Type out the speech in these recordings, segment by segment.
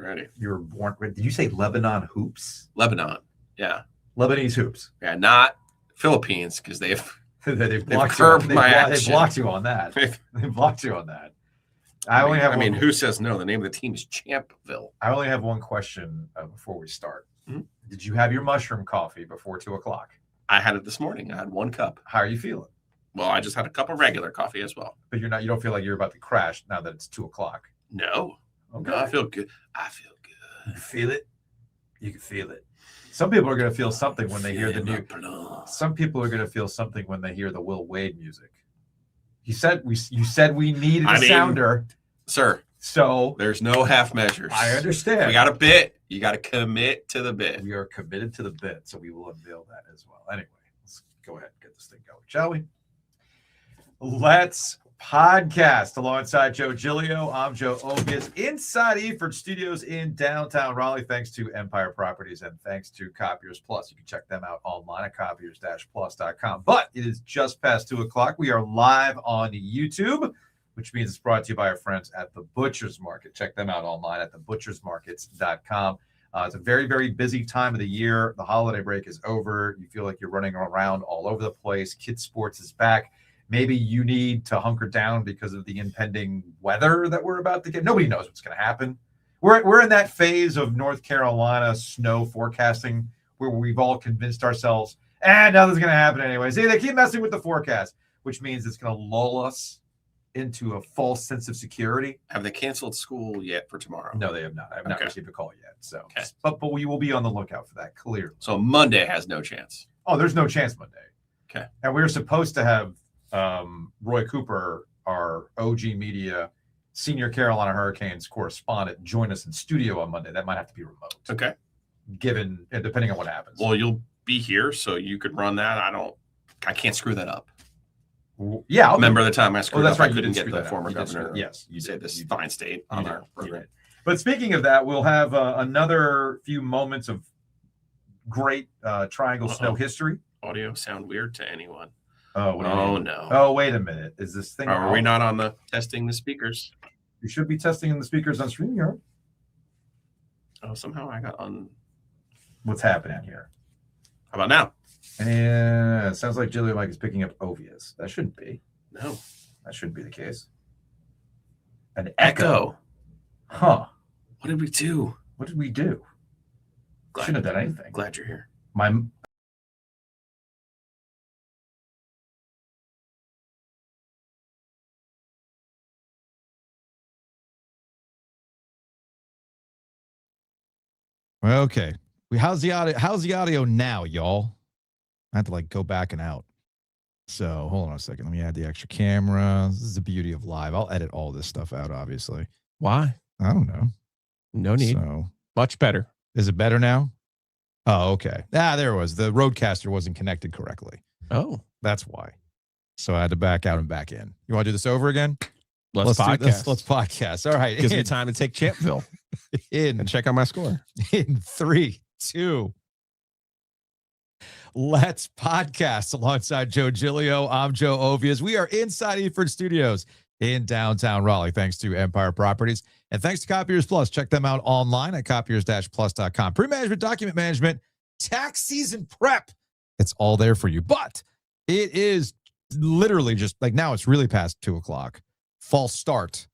ready. You were born. Did you say Lebanon hoops? Lebanon. Yeah. Lebanese hoops. Yeah, not Philippines because they've curbed my action. They blocked you on that. They blocked you on that. I mean, who says no? The name of the team is Champville. I only have one question before we start. Mm-hmm. Did you have your mushroom coffee before 2:00? I had it this morning. I had 1 cup. How are you feeling? Well, I just had a cup of regular coffee as well. But you don't feel like you're about to crash now that it's 2:00. No. Okay. No, I feel good. You can feel it. You can feel it. Some people are going to feel something when they hear the new. Some people are going to feel something when they hear the Will Wade music. You said we needed a sounder, sir. So there's no half measures. I understand. We got a bit. You got to commit to the bit. We are committed to the bit, so we will unveil that as well. Anyway, let's go ahead and get this thing going, shall we? Let's podcast alongside Joe Giglio. I'm Joe Ovies inside Eford Studios in downtown Raleigh. Thanks to Empire Properties and thanks to Copiers Plus. You can check them out online at copiers-plus.com. But it is just past 2:00. We are live on YouTube, which means it's brought to you by our friends at the Butcher's Market. Check them out online at thebutchersmarkets.com. It's a very, very busy time of the year. The holiday break is over. You feel like you're running around all over the place. Kids sports is back. Maybe you need to hunker down because of the impending weather that we're about to get. Nobody knows what's going to happen. We're in that phase of North Carolina snow forecasting where we've all convinced ourselves, nothing's going to happen anyway. See, they keep messing with the forecast, which means it's going to lull us into a false sense of security. Have they canceled school yet for tomorrow? No, they have not. I have not received a call yet. So, but we will be on the lookout for that, clearly. So Monday has no chance. Oh, there's no chance Monday. Okay. And we were supposed to have Roy Cooper, our OG Media senior Carolina Hurricanes correspondent, join us in studio on Monday. That might have to be remote. Okay. Depending on what happens. Well, you'll be here, so you could run that. I can't screw that up. Yeah. Remember the time I screwed that's up? right. I couldn't get the former governor. Yes. You said this fine state on our program. But speaking of that, we'll have another few moments of great Triangle Snow history. Audio sound weird to anyone. Oh, no. Oh, wait a minute. Is this thing? Are we not on the testing the speakers? You should be testing the speakers on StreamYard. Oh, somehow I got on. What's happening here? How about now? And it sounds like Giglio Mike is picking up Ovies. That shouldn't be. No. That shouldn't be the case. An echo. Huh. What did we do? Shouldn't have done anything. Glad you're here. Okay. How's the audio now, y'all? I have to go back and out. So hold on a second. Let me add the extra camera. This is the beauty of live. I'll edit all this stuff out, obviously. Why? I don't know. No need. So, much better. Is it better now? Oh, okay. There it was. The Rodecaster wasn't connected correctly. Oh. That's why. So I had to back out and back in. You want to do this over again? Let's podcast. Let's podcast. All right. Gives me time to take Champville and check on my score. In 3, 2. Let's podcast alongside Joe Giglio. I'm Joe Ovies. We are inside Eford Studios in downtown Raleigh, thanks to Empire Properties and thanks to Copiers Plus. Check them out online at copiers-plus.com. Pre-management, document management, tax season prep. It's all there for you. But it is literally just now it's really past 2:00. False start.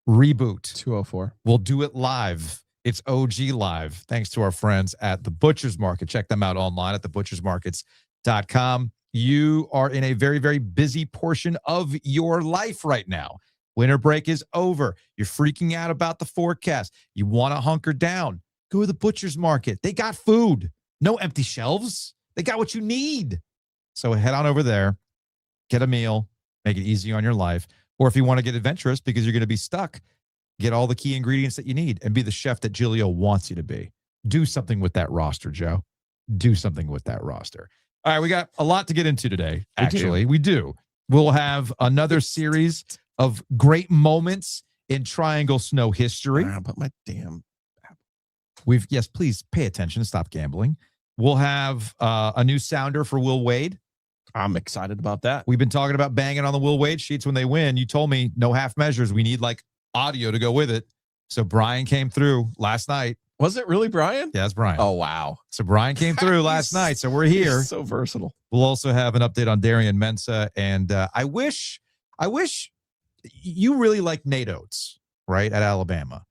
Reboot. 2:04. We'll do it live. It's OG live, thanks to our friends at the Butcher's Market. Check them out online at thebutchersmarkets.com. You are in a very, very busy portion of your life right now. Winter break is over. You're freaking out about the forecast. You want to hunker down. Go to the Butcher's Market. They got food. No empty shelves. They got what you need. So head on over there, get a meal, make it easy on your life. Or if you want to get adventurous because you're going to be stuck, get all the key ingredients that you need and be the chef that Giglio wants you to be. Do something with that roster, Joe. Do something with that roster. All right, we got a lot to get into today, actually. We do. We'll have another series of great moments in Triangle Snow history. But my damn... Yes, please pay attention and stop gambling. We'll have a new sounder for Will Wade. I'm excited about that. We've been talking about banging on the Will Wade sheets when they win. You told me no half measures. We need audio to go with it. So Brian came through last night. Was it really Brian? Yeah, it's Brian. Oh, wow. So Brian came through last night. So we're here. He's so versatile. We'll also have an update on Darian Mensah. And I wish you really like Nate Oates, right, at Alabama.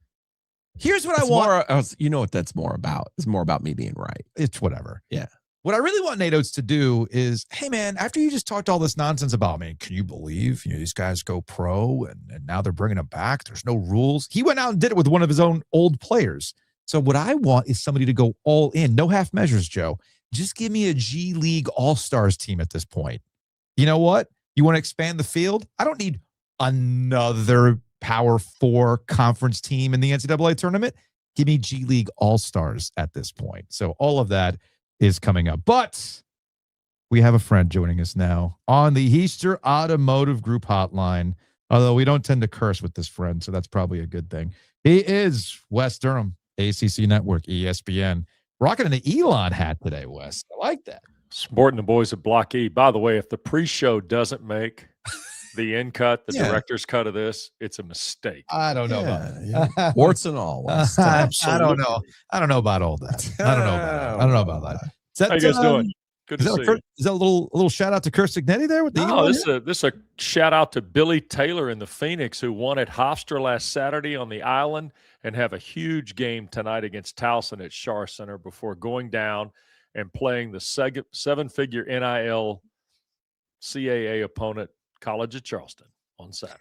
Here's what I want. You know what that's more about. It's more about me being right. It's whatever. Yeah. What I really want Nate Oates to do is, hey, man, after you just talked all this nonsense about me, can you believe these guys go pro and now they're bringing them back? There's no rules. He went out and did it with one of his own old players. So what I want is somebody to go all in. No half measures, Joe. Just give me a G League All-Stars team at this point. You know what? You want to expand the field? I don't need another Power 4 conference team in the NCAA tournament. Give me G League All-Stars at this point. So all of that is coming up. But we have a friend joining us now on the Heister Automotive Group hotline, although we don't tend to curse with this friend, so that's probably a good thing. He is Wes Durham, ACC Network, ESPN. Rocking an Elon hat today, Wes. I like that. Sporting the boys at Block E. By the way, if the pre-show doesn't make the end cut, the director's cut of this, it's a mistake. I don't know about that. Warts and all. Wes. I don't know. I don't know about all that. I don't know about that. Is that How you guys doing? Good to see you. Is that a little shout out to Kurt Signetti there with the No, this is a shout out to Billy Taylor in the Phoenix, who won at Hofstra last Saturday on the island and have a huge game tonight against Towson at Schar Center before going down and playing the seven-figure NIL CAA opponent, College of Charleston, on Saturday.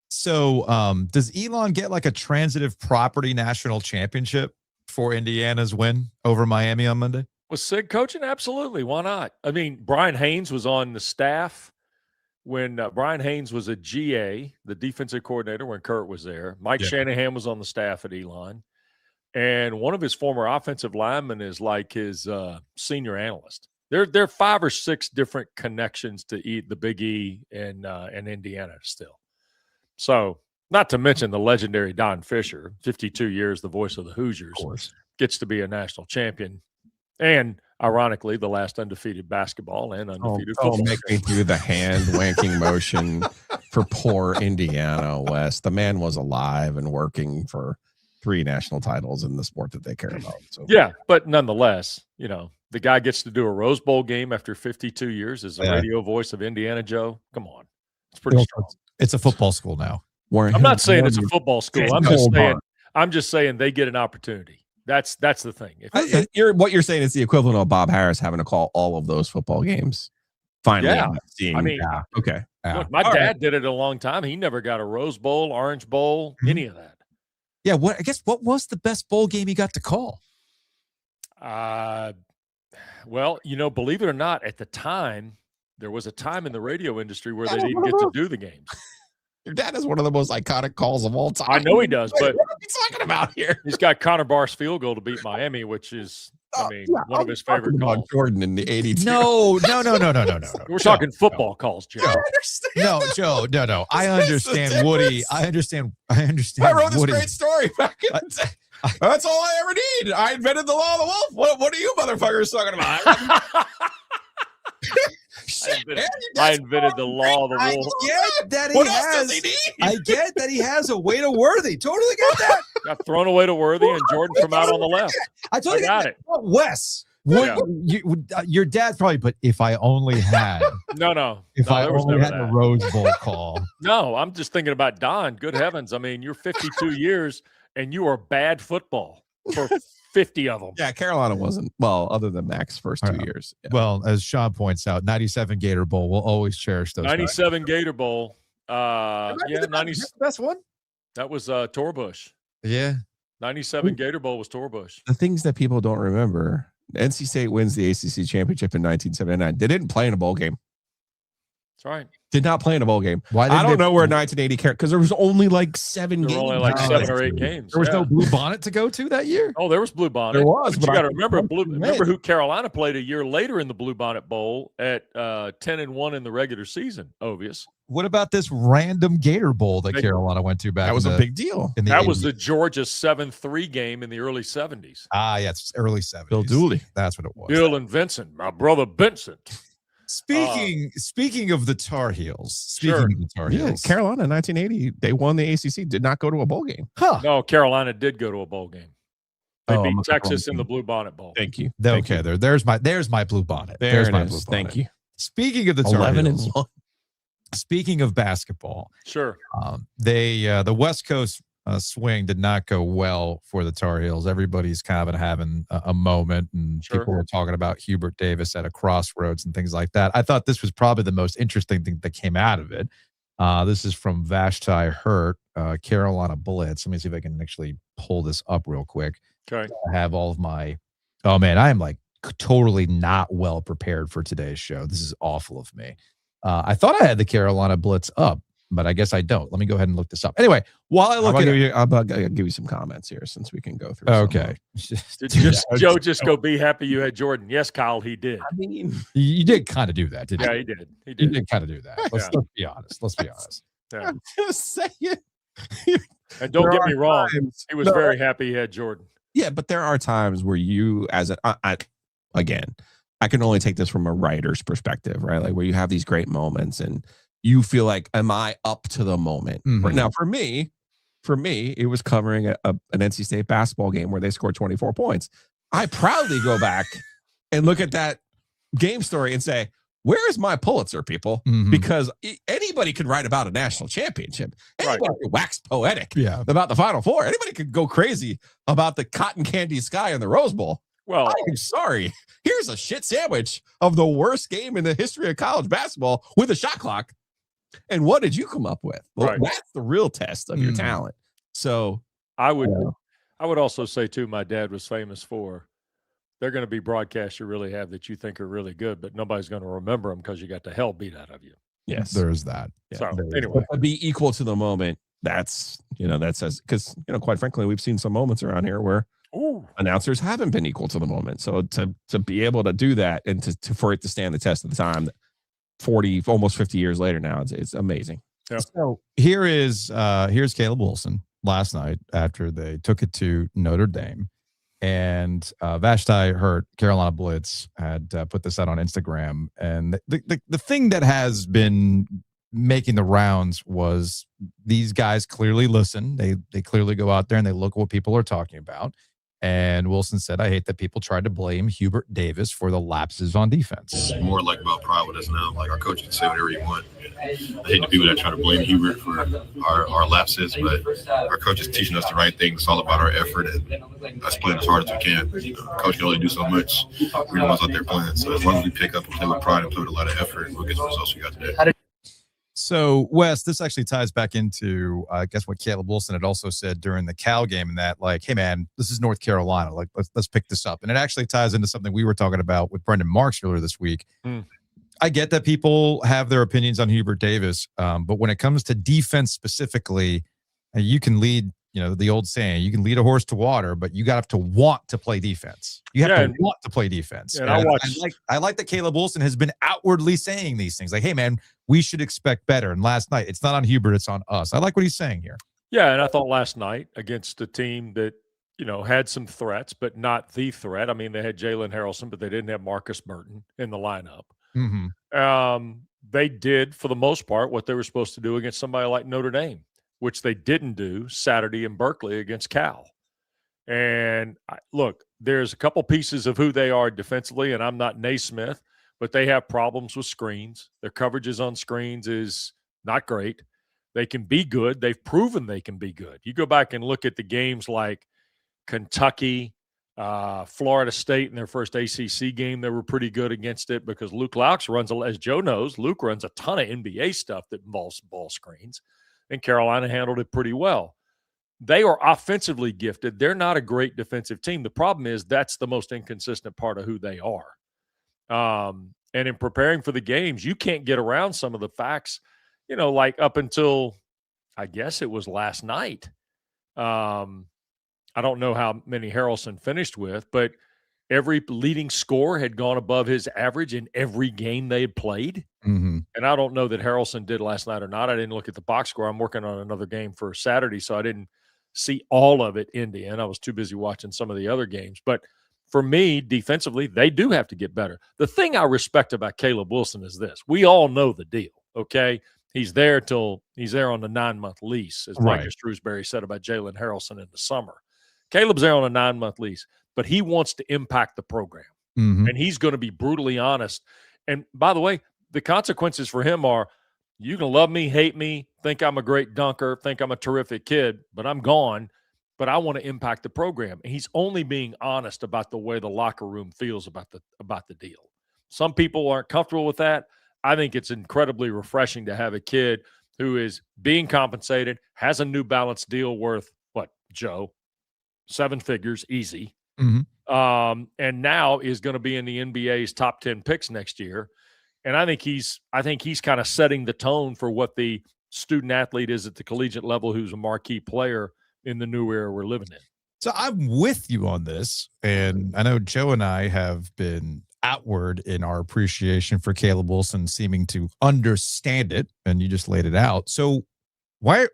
So does Elon get like a transitive property national championship for Indiana's win over Miami on Monday? Was Sig coaching? Absolutely. Why not? I mean, Brian Haynes was on the staff when Brian Haynes was a GA, the defensive coordinator, when Kurt was there. Mike Shanahan was on the staff at Elon. And one of his former offensive linemen is like his senior analyst. There are 5 or 6 different connections to the Big E and Indiana still. So, not to mention the legendary Don Fisher, 52 years, the voice of the Hoosiers, gets to be a national champion. And, ironically, the last undefeated basketball and undefeated football. Don't make me do the hand-wanking motion for poor Indiana, Wes. The man was alive and working for 3 national titles in the sport that they care about. So. Yeah, but nonetheless, the guy gets to do a Rose Bowl game after 52 years as the radio voice of Indiana, Joe. Come on. It's pretty strong. It's a football school now. I'm not saying it's a football school. I'm just saying they get an opportunity. That's the thing. What you're saying is the equivalent of Bob Harris having to call all of those football games. Finally, okay. Look, my dad did it a long time. He never got a Rose Bowl, Orange Bowl, any of that. Yeah, what was the best bowl game he got to call? Well, believe it or not, at the time, there was a time in the radio industry where they didn't get to do the games. Your dad is one of the most iconic calls of all time. I know he does, but what are you talking about here? He's got Connor Barr's field goal to beat Miami, which is, one of his favorite calls. Jordan in the 80s. No. We're talking football calls, Joe. No, Joe. No. I understand Woody. I understand. I wrote Woody. this great story back in the day. That's all I ever need. I invented the law of the wolf. What are you motherfuckers talking about? I invented the law of the wolf. I get that he has a way to Worthy. Totally get that. Got thrown away to Worthy and Jordan from out on the left. I totally got it. Wes, your dad probably put, if I only had. No. If I only had the Rose Bowl call. No, I'm just thinking about Don. Good heavens. I mean, you're 52 years and you are bad football for 50 of them. Yeah, Carolina wasn't, other than Mac's first 2 years. Yeah. Well, as Sean points out, 97 Gator Bowl, we'll always cherish those. 97 Gator Bowl. 90. The best one? That was Torbush. Yeah. 97 Gator Bowl was Torbush. The things that people don't remember, NC State wins the ACC championship in 1979. They didn't play in a bowl game. That's right. Did not play in a bowl game. Why? I don't know where 1980 because there was only like 7 games. Only like 7 or 8 games. There was no Blue Bonnet to go to that year. Oh, there was Blue Bonnet. There was, but you got to remember who Carolina played a year later in the Blue Bonnet Bowl at 10-1 in the regular season. Obvious. What about this random Gator Bowl that Carolina went to back? That was a big deal. That was the Georgia 7-3 game in the early 70s. Ah, yeah, it's early 70s. Bill Dooley. That's what it was. Bill and Vincent, my brother Vincent. Speaking of the Tar Heels, Sure. Yeah, Carolina in 1980, they won the ACC, did not go to a bowl game. Huh. No, Carolina did go to a bowl game. They Oh, beat I'm looking for Texas one in the team. Blue Bonnet Bowl. Thank you. Okay, there's my blue bonnet. There There's it my is. blue bonnet. Thank you. Speaking of the Tar 11 Heels, and 1. speaking of basketball, Sure. the West Coast swing did not go well for the Tar Heels. Everybody's kind of having a moment, and Sure. people were talking about Hubert Davis at a crossroads and things like that. I thought this was probably the most interesting thing that came out of it. This is from Vashti Hurt, Carolina Blitz. Let me see if I can actually pull this up real quick. Okay. I have all of my. Oh man, I am like totally not well prepared for today's show. This is awful of me. I thought I had the Carolina Blitz up, but I guess I don't. Let me go ahead and look this up. Anyway, while I look at it, I'll give you some comments here since we can go through. okay. Did Joe just go be happy you had Jordan? Yes, Kyle, he did. I mean, You did kind of do that, didn't Yeah, you? he did. He You did. did kind of do that. Let's be honest. Let's be honest. Yeah. I'm just saying. And don't There get are me wrong. times- He was No, very happy he had Jordan. Yeah, but there are times where you, as again, I can only take this from a writer's perspective, right? Like where you have these great moments and you feel like, am I up to the moment? Mhm. Right now, for me, it was covering an NC State basketball game where they scored 24 points. I proudly go back and look at that game story and say, where is my Pulitzer, people? Mhm. Because anybody could write about a national championship. Right. Anybody could wax poetic Yeah. about the Final Four. Anybody could go crazy about the cotton candy sky in the Rose Bowl. Well, I am sorry. Here's a shit sandwich of the worst game in the history of college basketball with a shot clock. And what did you come up with? Well, Right. that's the real test of your Mm. talent. So I would Yeah. I would also say too, my dad was famous for they're going to be broadcasts you really have that you think are really good, but nobody's going to remember them because you got the hell beat out of you. yes, There's that. So there is anyway, But to be equal to the moment. That's because quite frankly, we've seen some moments around here where ooh, announcers haven't been equal to the moment. So to be able to do that and for it to stand the test of the time, 40 almost 50 years later now, it's amazing. So here's Caleb Wilson last night after they took it to Notre Dame, and Vashti Hurt, Carolina Blitz, had put this out on Instagram, and the thing that has been making the rounds was these guys clearly listen. They clearly go out there and they look at what people are talking about. And Wilson said, I hate that people tried to blame Hubert Davis for the lapses on defense. It's more like about pride with us now. Like our coach can say whatever he wants. I hate the people that try to blame Hubert for our lapses, but our coach is teaching us the right things. It's all about our effort and us playing as hard as we can. Coach can only do so much. We're the ones out there playing. So as long as we pick up and play with pride and play with a lot of effort, we'll get the results we got today. So, Wes, this actually ties back into, I guess, what Caleb Wilson had also said during the Cal game, and that, like, hey, man, this is North Carolina. Like, let's pick this up. And it actually ties into something we were talking about with Brendan Marks earlier this week. I get that people have their opinions on Hubert Davis, but when it comes to defense specifically, you can lead, the old saying, you can lead a horse to water, but you got to want to play defense. You have to want to play defense. And I like that Caleb Wilson has been outwardly saying these things. Like, hey, man, we should expect better. And last night, it's not on Hubert, it's on us. I like what he's saying here. yeah, and I thought last night against a team that had some threats, but not the threat. I mean, they had Jalen Harrelson, but they didn't have Marcus Burton in the lineup. Mm-hmm. They did, for the most part, what they were supposed to do against somebody like Notre Dame, which they didn't do Saturday in Berkeley against Cal. And look, there's a couple pieces of who they are defensively, and I'm not Naismith, but they have problems with screens. Their coverages on screens is not great. They can be good. They've proven they can be good. You go back and look at the games like Kentucky, Florida State in their first ACC game, they were pretty good against it because Luke Laux runs, as Joe knows, Luke runs a ton of NBA stuff that involves ball screens, and Carolina handled it pretty well. They are offensively gifted. They're not a great defensive team. The problem is that's the most inconsistent part of who they are. And in preparing for the games, you can't get around some of the facts, like up until, I guess it was last night. I don't know how many Harrelson finished with, but every leading scorer had gone above his average in every game they had played. Mm-hmm. And I don't know that Harrelson did last night or not. I didn't look at the box score. I'm working on another game for Saturday, so I didn't see all of it end to end. I was too busy watching some of the other games. But for me, defensively, they do have to get better. The thing I respect about Caleb Wilson is this. We all know the deal, okay? He's there on the 9-month lease, as Right. Micah Shrewsbury said about Jalen Harrelson in the summer. Caleb's there on a 9-month lease, but he wants to impact the program. Mhm. And he's going to be brutally honest. And by the way, the consequences for him are you can love me, hate me, think I'm a great dunker, think I'm a terrific kid, but I'm gone. But I want to impact the program. And he's only being honest about the way the locker room feels about the deal. Some people aren't comfortable with that. I think it's incredibly refreshing to have a kid who is being compensated, has a New Balance deal worth, what, Joe? 7 figures, easy. Mhm. And now is going to be in the NBA's top 10 picks next year. And I think he's kind of setting the tone for what the student athlete is at the collegiate level who's a marquee player in the new era we're living in. So I'm with you on this. And I know Joe and I have been outward in our appreciation for Caleb Wilson seeming to understand it. And you just laid it out. So why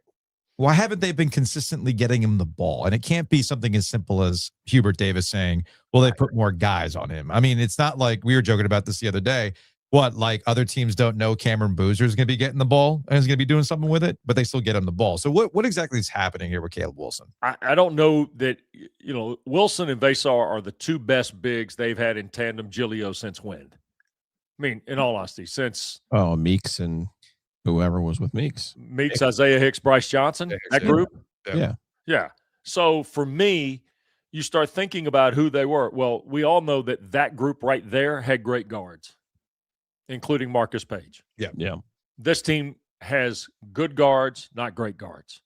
haven't they been consistently getting him the ball? And it can't be something as simple as Hubert Davis saying, well, they put more guys on him. I mean, it's not like we were joking about this the other day. What, like other teams don't know Cameron Boozer is going to be getting the ball and is going to be doing something with it, but they still get him the ball. So what exactly is happening here with Caleb Wilson? I don't know that, Wilson and Vasar are the two best bigs they've had in tandem Giglio since when? I mean, in all honesty, since Meeks and whoever was with Meeks, Isaiah Hicks, Bryce Johnson, that group. Yeah. So for me, you start thinking about who they were. Well, we all know that group right there had great guards, including Marcus Page. Yeah. This team has good guards, not great guards.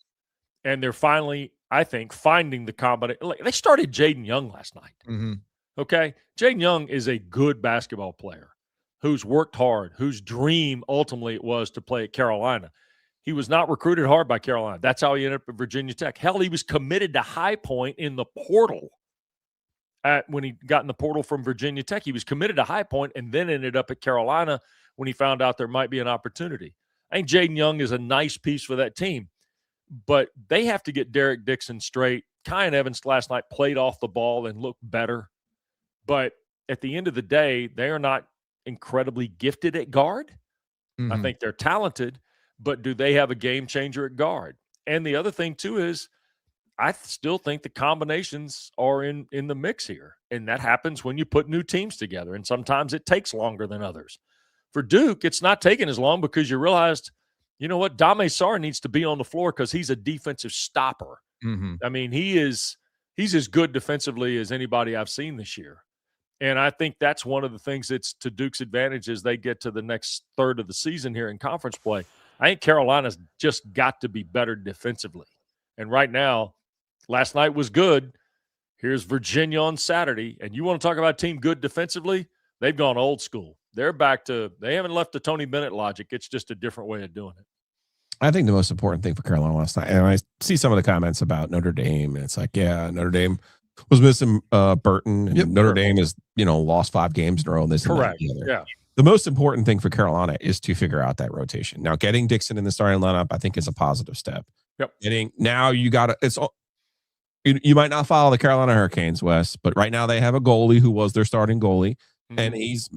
And they're finally, I think, finding the combination. They started Jaden Young last night. Mm-hmm. Okay? Jaden Young is a good basketball player who's worked hard, whose dream ultimately it was to play at Carolina. He was not recruited hard by Carolina. That's how he ended up at Virginia Tech. Hell, he was committed to High Point in the portal. When he got in the portal from Virginia Tech, he was committed to High Point and then ended up at Carolina when he found out there might be an opportunity. I think Jaden Young is a nice piece for that team, but they have to get Derek Dixon straight. Kyan Evans last night played off the ball and looked better, but at the end of the day, they are not incredibly gifted at guard. Mm-hmm. I think they're talented, but do they have a game changer at guard? And the other thing, too, is I still think the combinations are in the mix here. And that happens when you put new teams together. And sometimes it takes longer than others. For Duke, it's not taking as long because you realized, you know what, Dame Sarr needs to be on the floor because he's a defensive stopper. Mm-hmm. I mean, he's as good defensively as anybody I've seen this year. And I think that's one of the things that's to Duke's advantage as they get to the next third of the season here in conference play. I think Carolina's just got to be better defensively. And right now, last night was good. Here's Virginia on Saturday. And you want to talk about a team good defensively? They've gone old school. They're back to – they haven't left the Tony Bennett logic. It's just a different way of doing it. I think the most important thing for Carolina last night, and I see some of the comments about Notre Dame, and it's like, yeah, Notre Dame was missing Burton, and Notre Dame has, lost 5 games in a row. And this correct. And that Yeah. The most important thing for Carolina is to figure out that rotation. Now, getting Dixon in the starting lineup, I think is a positive step. Yep. Now you got to – it's all. You might not follow the Carolina Hurricanes, Wes, but right now they have a goalie who was their starting goalie, and he's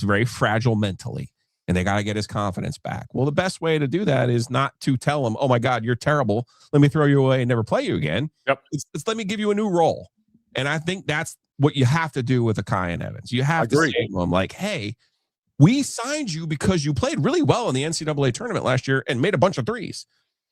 very fragile mentally, and they got to get his confidence back. Well, the best way to do that is not to tell him, "Oh my God, you're terrible. Let me throw you away and never play you again." Yep. It's let me give you a new role, and I think that's what you have to do with a Kyan Evans. You have to say to him, like, "Hey, we signed you because you played really well in the NCAA tournament last year and made a bunch of threes.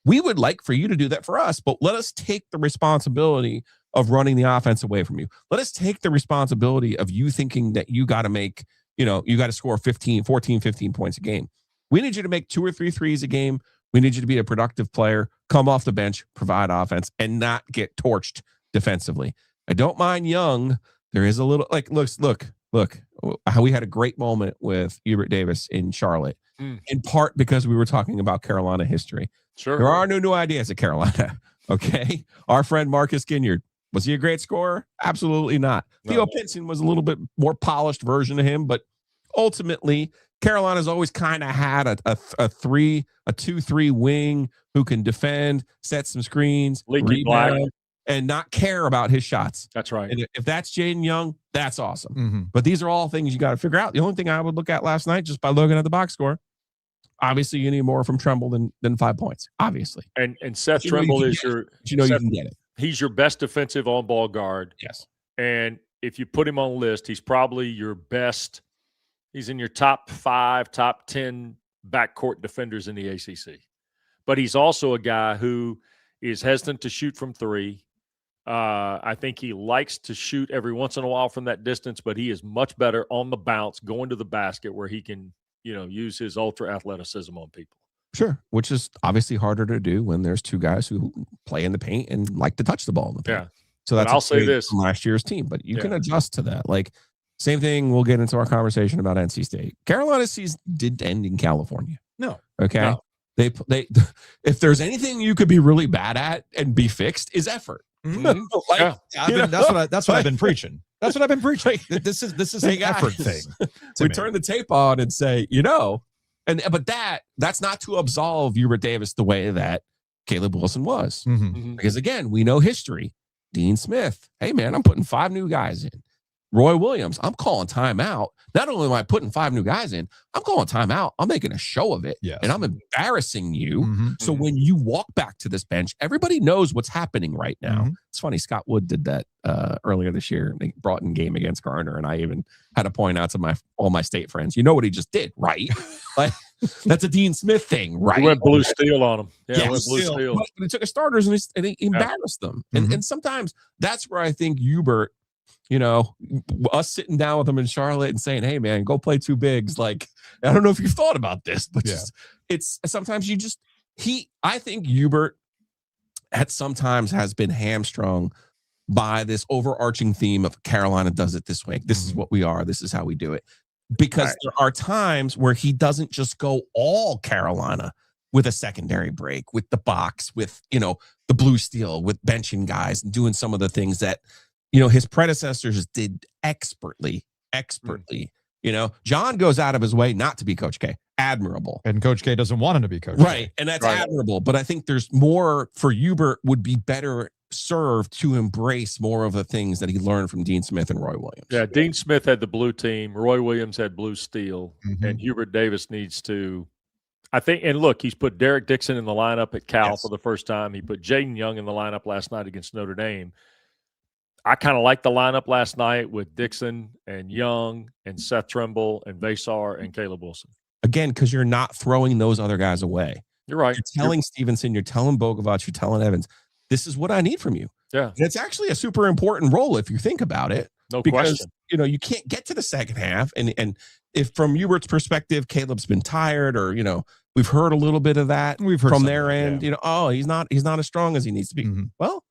We would like for you to do that for us, but let us take the responsibility of running the offense away from you. Let us take the responsibility of you thinking that you got to make, you got to score 15 points a game. We need you to make 2 or 3 threes a game. We need you to be a productive player, come off the bench, provide offense, and not get torched defensively." I don't mind Young. There is a little look. We had a great moment with Hubert Davis in Charlotte, in part because we were talking about Carolina history. Sure. There are no new ideas at Carolina. Okay. Our friend Marcus Ginyard, was he a great scorer? Absolutely not. No. Theo Pinson was a little bit more polished version of him, but ultimately Carolina's always kind of had a 2-3 wing who can defend, set some screens, Leaky Black. and not care about his shots. That's right. And if that's Jaden Young, that's awesome. Mm-hmm. But these are all things you got to figure out. The only thing I would look at last night, just by looking at the box score, obviously you need more from Tremble than 5 points, obviously. And Seth Tremble is you you can get it. He's your best defensive on-ball guard. Yes. And if you put him on a list, he's probably your best. He's in your top 5, top 10 backcourt defenders in the ACC. But he's also a guy who is hesitant to shoot from 3. I think he likes to shoot every once in a while from that distance, but he is much better on the bounce, going to the basket where he can, use his ultra athleticism on people. Sure, which is obviously harder to do when there's 2 guys who play in the paint and like to touch the ball in the paint. Yeah. So that's I'll say this from last year's team, but you can adjust to that. Like same thing. We'll get into our conversation about NC State. Carolina's season did end in California. No. Okay. No. They if there's anything you could be really bad at and be fixed is effort. Mhm. That's what I've been preaching. That's what I've been preaching. This is an effort thing. We turn the tape on and say, but that's not to absolve Hubert Davis the way that Caleb Wilson was. Mm-hmm. Mhm. Because again, we know history. Dean Smith, hey man, I'm putting 5 new guys in. Roy Williams, I'm calling timeout. Not only am I putting 5 new guys in, I'm calling timeout. I'm making a show of it. Yes. And I'm embarrassing you. Mm-hmm. So when you walk back to this bench, everybody knows what's happening right now. Mhm. It's funny, Scott Wood did that earlier this year. They brought in game against Garner, and I even had to point out to all my state friends, you know what he just did, right? Like that's a Dean Smith thing, right? He went blue steel on him. Yeah, Yes. went blue steel. But he took his starters and he embarrassed them. And sometimes that's where I think Hubert, us sitting down with him in Charlotte and saying, hey man, go play 2 bigs. Like, I don't know if you've thought about this, but it's sometimes I think Hubert sometimes has been hamstrung by this overarching theme of Carolina does it this way. This is what we are. This is how we do it. Because there are times where he doesn't just go all Carolina with a secondary break, with the box, with, the blue steel, with benching guys and doing some of the things that, his predecessors did expertly. John goes out of his way not to be Coach K. Admirable. And Coach K doesn't want him to be Coach Right. K. And that's admirable. But I think there's more for Hubert would be better served to embrace more of the things that he learned from Dean Smith and Roy Williams. Yeah, Dean Smith had the blue team. Roy Williams had blue steel. Mhm. And Hubert Davis needs to, I think, and look, he's put Derek Dixon in the lineup at Cal for the first time. He put Jaden Young in the lineup last night against Notre Dame. I kind of liked the lineup last night with Dixon and Young and Seth Tremble and Vasar and Caleb Wilson. Again, because you're not throwing those other guys away. You're right. You're telling Stevenson, you're telling Bogovac, you're telling Evans, this is what I need from you. Yeah. And it's actually a super important role if you think about it. No Because, question. you can't get to the second half. And if from Hubert's perspective, Caleb's been tired or, we've heard a little bit of that We've heard from some, their end, he's not as strong as he needs to be. Mhm. Well,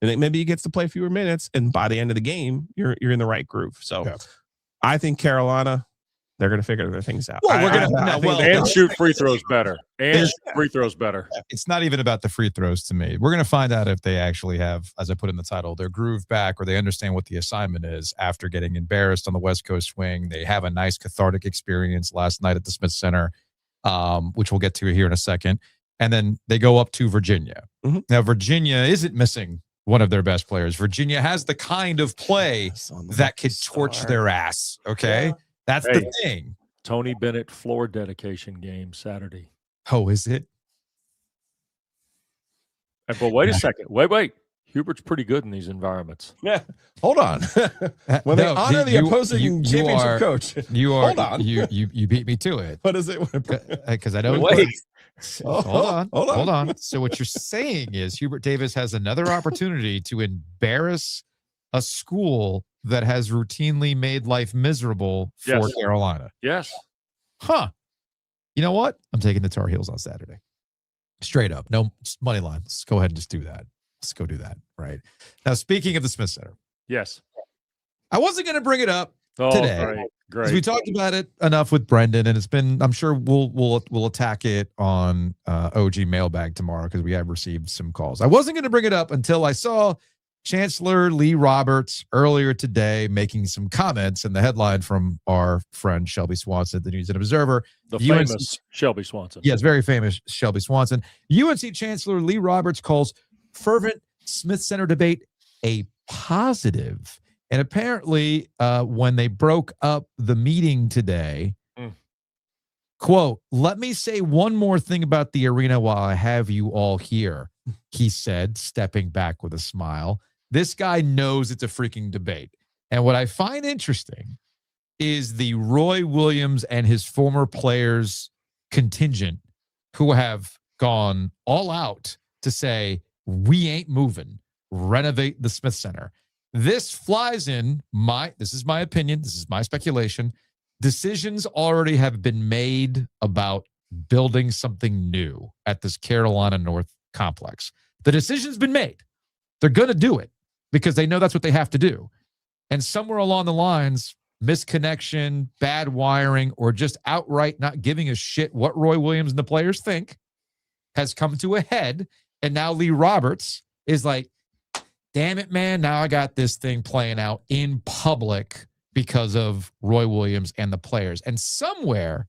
and then maybe he gets to play fewer minutes, and by the end of the game, you're in the right groove. So I think Carolina, they're going to figure their things out. Well, And shoot free throws better. And shoot free throws better. It's not even about the free throws to me. We're going to find out if they actually have, as I put in the title, their groove back or they understand what the assignment is after getting embarrassed on the West Coast swing. They have a nice cathartic experience last night at the Smith Center, which we'll get to here in a second. And then they go up to Virginia. Mm-hmm. Now, Virginia isn't missing one of their best players. Virginia has the kind of play that could torch their ass. Okay. Yeah. That's the thing. Tony Bennett floor dedication game Saturday. Oh, is it? But wait a second. Wait. Hubert's pretty good in these environments. Yeah. Hold on. When they honor the opposing championship coach. You are. Hold on. You beat me to it. What is it? Because I don't. Wait. Hold on. So what you're saying is Hubert Davis has another opportunity to embarrass a school that has routinely made life miserable for Carolina. Yes. Huh. You know what? I'm taking the Tar Heels on Saturday. Straight up. No money line. Let's go ahead and just do that. Let's go do that. Right. Now, speaking of the Smith Center. Yes. I wasn't going to bring it up today. Great. We talked about it enough with Brendan, and it's been, I'm sure we'll attack it on OG Mailbag tomorrow because we have received some calls. I wasn't going to bring it up until I saw Chancellor Lee Roberts earlier today making some comments in the headline from our friend Shelby Swanson at the News and Observer. The famous Shelby Swanson. Yes, very famous Shelby Swanson. UNC Chancellor Lee Roberts calls fervent Smith Center debate a positive. And apparently, when they broke up the meeting today, quote, "Let me say one more thing about the arena while I have you all here," he said, stepping back with a smile. This guy knows it's a freaking debate. And what I find interesting is the Roy Williams and his former players contingent who have gone all out to say, we ain't moving, renovate the Smith Center. This flies in this is my opinion, this is my speculation. Decisions already have been made about building something new at this Carolina North complex. The decision's been made. They're going to do it because they know that's what they have to do. And somewhere along the lines, misconnection, bad wiring, or just outright not giving a shit what Roy Williams and the players think has come to a head. And now Lee Roberts is like, damn it, man, now I got this thing playing out in public because of Roy Williams and the players. And somewhere,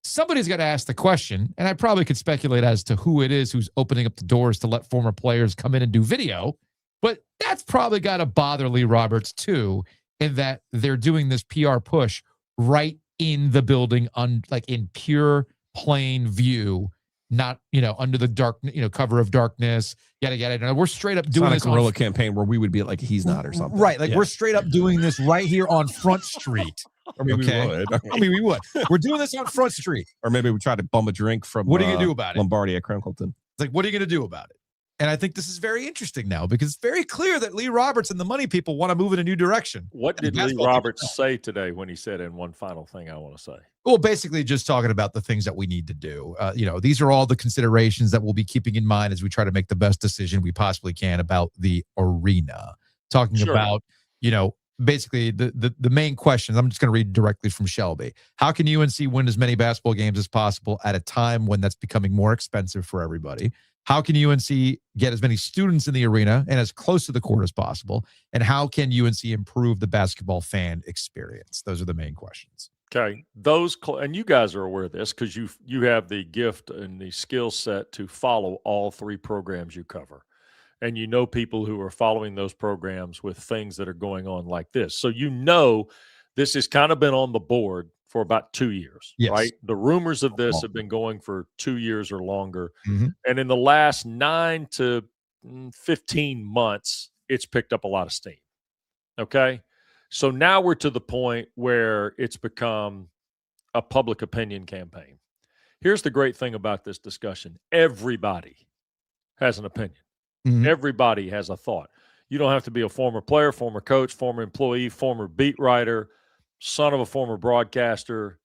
somebody's got to ask the question, and I probably could speculate as to who it is who's opening up the doors to let former players come in and do video, but that's probably got to bother Lee Roberts too, in that they're doing this PR push right in the building, like in pure plain view, not, under the dark, cover of darkness, yada, yada. And we're straight up doing this guerrilla campaign where we would be like, he's not or something. Right. Like we're straight up doing this right here on Front Street. I mean, we would. We would. We're doing this on Front Street. Or maybe we try to bum a drink from what are you going to do about it? Lombardi at Crunkleton. It's like, what are you going to do about it? And I think this is very interesting now because it's very clear that Lee Roberts and the money people want to move in a new direction. What did Lee Roberts say today when he said, and one final thing I want to say? Well, basically just talking about the things that we need to do. These are all the considerations that we'll be keeping in mind as we try to make the best decision we possibly can about the arena. Talking about, basically the main questions. I'm just going to read directly from Shelby. How can UNC win as many basketball games as possible at a time when that's becoming more expensive for everybody? How can UNC get as many students in the arena and as close to the court as possible? And how can UNC improve the basketball fan experience? Those are the main questions. Okay. And you guys are aware of this because you have the gift and the skill set to follow all three programs you cover. And you know people who are following those programs with things that are going on like this. So this has kind of been on the board for about 2 years, right? The rumors of this have been going for 2 years or longer. Mm-hmm. And in the last 9 to 15 months, it's picked up a lot of steam. Okay. So now we're to the point where it's become a public opinion campaign. Here's the great thing about this discussion. Everybody has an opinion. Mm-hmm. Everybody has a thought. You don't have to be a former player, former coach, former employee, former beat writer, son of a former broadcaster,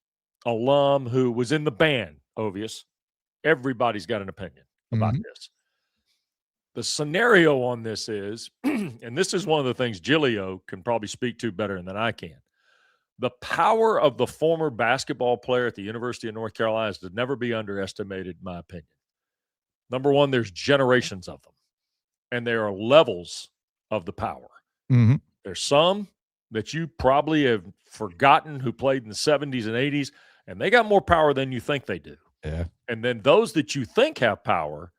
alum who was in the band, Ovius. Everybody's got an opinion about this. The scenario on this is, and this is one of the things Giglio can probably speak to better than I can, the power of the former basketball player at the University of North Carolina is to never be underestimated, in my opinion. Number one, there's generations of them, and there are levels of the power. Mm-hmm. There's some that you probably have forgotten who played in the 70s and 80s, and they got more power than you think they do. Yeah. And then those that you think have power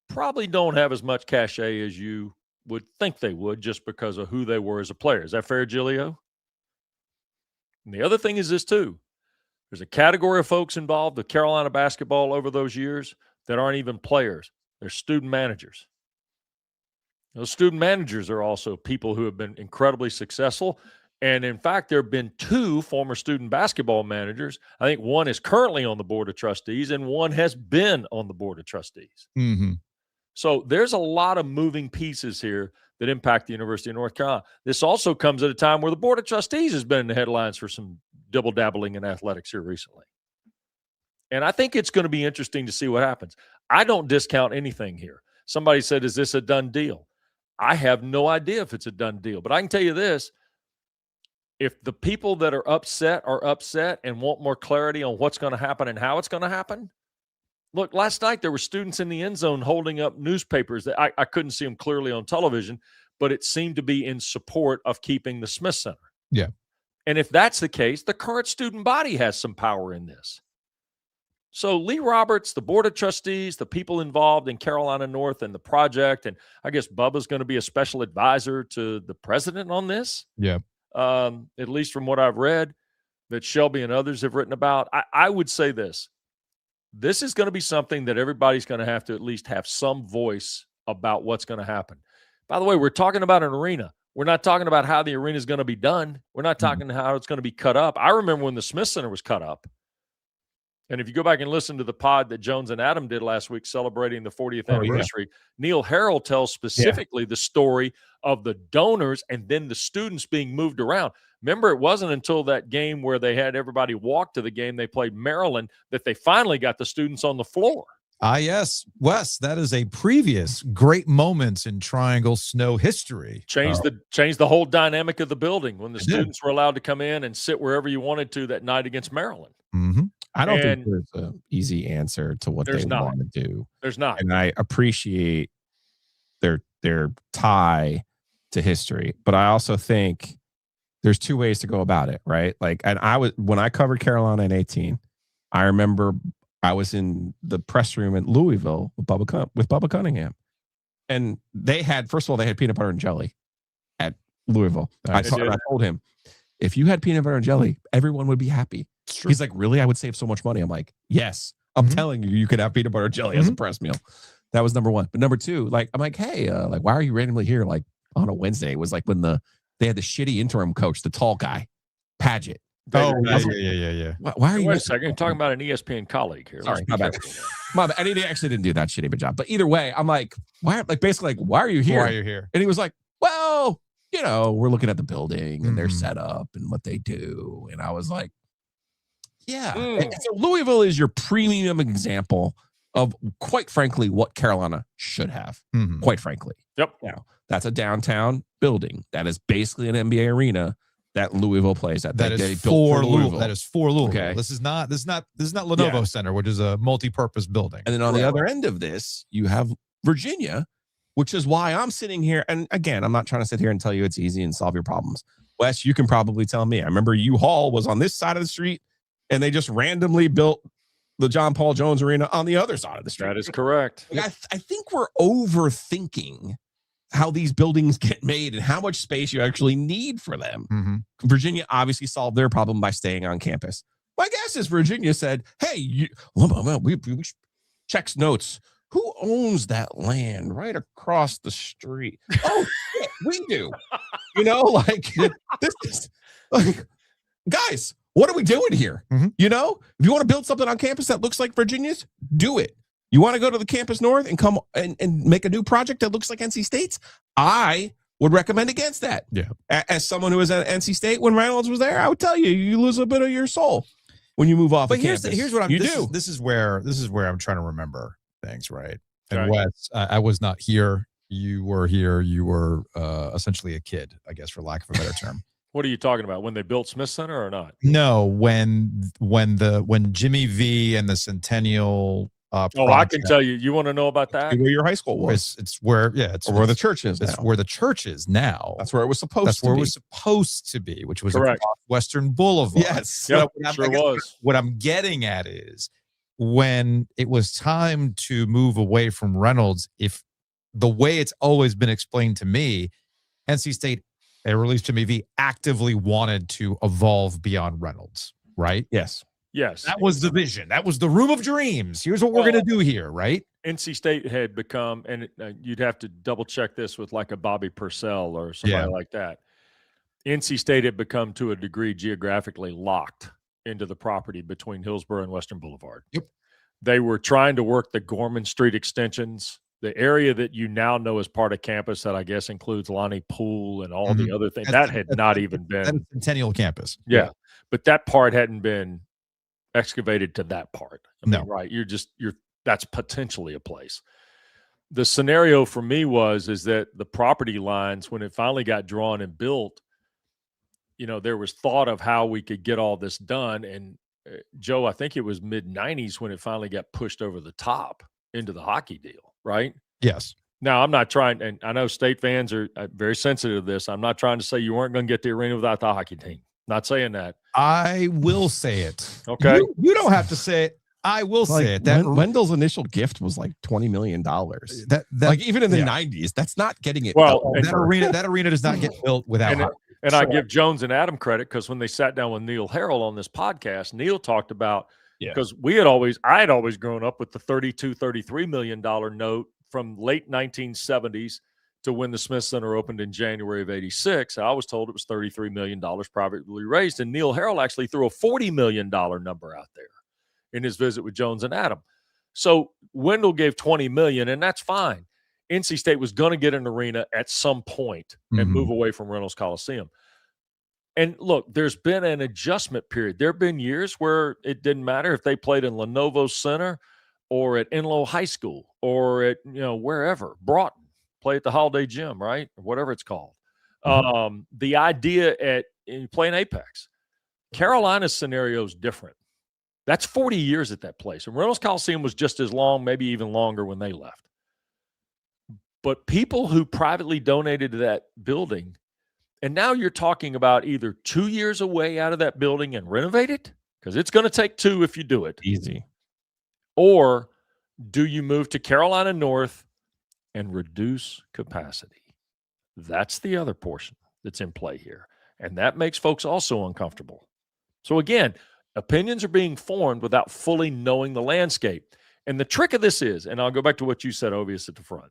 probably don't have as much cachet as you would think they would just because of who they were as a player. Is that fair, Giglio? And the other thing is this, too. There's a category of folks involved with Carolina basketball over those years that aren't even players. They're student managers. Those student managers are also people who have been incredibly successful. And in fact, there have been 2 former student basketball managers. I think one is currently on the board of trustees and one has been on the board of trustees. Mm-hmm. So there's a lot of moving pieces here that impact the University of North Carolina. This also comes at a time where the board of trustees has been in the headlines for some dabble-dabbling in athletics here recently. And I think it's going to be interesting to see what happens. I don't discount anything here. Somebody said, is this a done deal? I have no idea if it's a done deal, but I can tell you this. If the people that are upset and want more clarity on what's going to happen and how it's going to happen, look, last night there were students in the end zone holding up newspapers that I couldn't see them clearly on television, but it seemed to be in support of keeping the Smith Center. Yeah. And if that's the case, the current student body has some power in this. So Lee Roberts, the board of trustees, the people involved in Carolina North and the project, and I guess Bubba's going to be a special advisor to the president on this. Yeah. At least from what I've read, that Shelby and others have written about. I would say this. This is going to be something that everybody's going to have to at least have some voice about what's going to happen. By the way, we're talking about an arena. We're not talking about how the arena is going to be done. We're not talking how it's going to be cut up. I remember when the Smith Center was cut up. And if you go back and listen to the pod that Jones and Adam did last week celebrating the 40th anniversary, Neil Harrell tells specifically the story of the donors and then the students being moved around. Remember, it wasn't until that game where they had everybody walk to the game, they played Maryland, that they finally got the students on the floor. Yes, Wes, that is a previous great moments in Triangle Snow history. Changed the whole dynamic of the building when the students were allowed to come in and sit wherever you wanted to that night against Maryland. Mm-hmm. I don't think there's an easy answer to what they want to do. There's not. And I appreciate their tie to history, but I also think there's two ways to go about it, right? Like, and when I covered Carolina in 18, I remember I was in the press room at Louisville with Bubba Cunningham. And they had peanut butter and jelly at Louisville. I told him, if you had peanut butter and jelly, everyone would be happy. He's like, really? I would save so much money. I'm like, yes, I'm telling you, you could have peanut butter and jelly as a press meal. That was number one. But number two, like, I'm like, hey, like, why are you randomly here? Like on a Wednesday? It was like when they had the shitty interim coach, the tall guy, Paget. Oh, yeah. Why are you? Wait a second. You're talking about an ESPN colleague here. Sorry, my bad. My bad. And he actually didn't do that shitty of a job. But either way, I'm like, why? Like, basically, like, why are you here? Why are you here? And he was like, well, we're looking at the building and their setup and what they do. And I was like, yeah. And so Louisville is your premium example of, quite frankly, what Carolina should have. Quite frankly. Yep. Now, that's a downtown building. That is basically an NBA arena that Louisville plays at. That is for Louisville. Okay. This is not Lenovo Center, which is a multi-purpose building. And then on the other end of this, you have Virginia, which is why I'm sitting here. And again, I'm not trying to sit here and tell you it's easy and solve your problems. Wes, you can probably tell me. I remember U-Haul was on this side of the street, and they just randomly built the John Paul Jones Arena on the other side of the street. That is correct. Like, I think we're overthinking how these buildings get made and how much space you actually need for them. Virginia obviously solved their problem by staying on campus. My guess is Virginia said, hey, we checks notes. Who owns that land right across the street? Oh, shit, we do. Like, this is like, guys, what are we doing here? If you want to build something on campus that looks like Virginia's, do it. You want to go to the campus north and come and make a new project that looks like NC State's? I would recommend against that. Yeah. As someone who was at NC State when Reynolds was there, I would tell you, you lose a bit of your soul when you move off. But of here's campus. what do. This is where I'm trying to remember things, right? And Right. Wes, I was not here. You were here. You were essentially a kid, I guess, for lack of a better term. What are you talking about? When they built Smith Center or not? No, when Jimmy V and the Centennial. I can tell you. You want to know about that? Where your high school was. It's where the church is. It's where the church is now. That's where it was supposed That's to where be. it was supposed to be, which was Correct. across Western Boulevard. Yes. Yep, I sure guess was. What I'm getting at is when it was time to move away from Reynolds, if the way it's always been explained to me, NC State, at least Jimmy V, actively wanted to evolve beyond Reynolds, right? Yes. Yes. That was the vision. That was the room of dreams. Here's what we're going to do here, right? NC State had become, and you'd have to double check this with like a Bobby Purcell or somebody like that. NC State had become, to a degree, geographically locked into the property between Hillsborough and Western Boulevard. Yep. They were trying to work the Gorman Street extensions, the area that you now know as part of campus that I guess includes Lonnie Pool and all the other things. That had not even been. That is Centennial Campus. Yeah. But that part hadn't been excavated to that part. I mean, No. right. That's potentially a place. The scenario for me is that the property lines, when it finally got drawn and built, there was thought of how we could get all this done. And Joe, I think it was mid-90s when it finally got pushed over the top into the hockey deal, right? Yes. Now, I'm not trying, and I know State fans are very sensitive to this. I'm not trying to say you weren't going to get the arena without the hockey team. Not saying that. I will say it. Okay. You don't have to say it. I will Like, say it. That Wendell's initial gift was like $20 million. that Like even in the yeah. 90s, that's not getting it. Well, built. and- that arena does not get built without And, hockey. and I give Jones and Adam credit because when they sat down with Neil Harrell on this podcast, Neil talked about because I had always grown up with the $33 million note from late 1970s to when the Smith Center opened in January of '86. I was told it was $33 million privately raised, and Neil Harrell actually threw a $40 million number out there in his visit with Jones and Adam. So Wendell gave $20 million, and that's fine. NC State was going to get an arena at some point and move away from Reynolds Coliseum. And look, there's been an adjustment period. There have been years where it didn't matter if they played in Lenovo Center or at Enloe High School or at, wherever, Broughton, play at the Holiday Gym, right? Or whatever it's called. The idea in playing Apex, Carolina's scenario is different. That's 40 years at that place. And Reynolds Coliseum was just as long, maybe even longer when they left. But people who privately donated to that building, and now you're talking about either 2 years away out of that building and renovate it, because it's going to take 2 if you do it. Easy. Or do you move to Carolina North and reduce capacity? That's the other portion that's in play here. And that makes folks also uncomfortable. So again, opinions are being formed without fully knowing the landscape. And the trick of this is, and I'll go back to what you said, Ovius, at the front.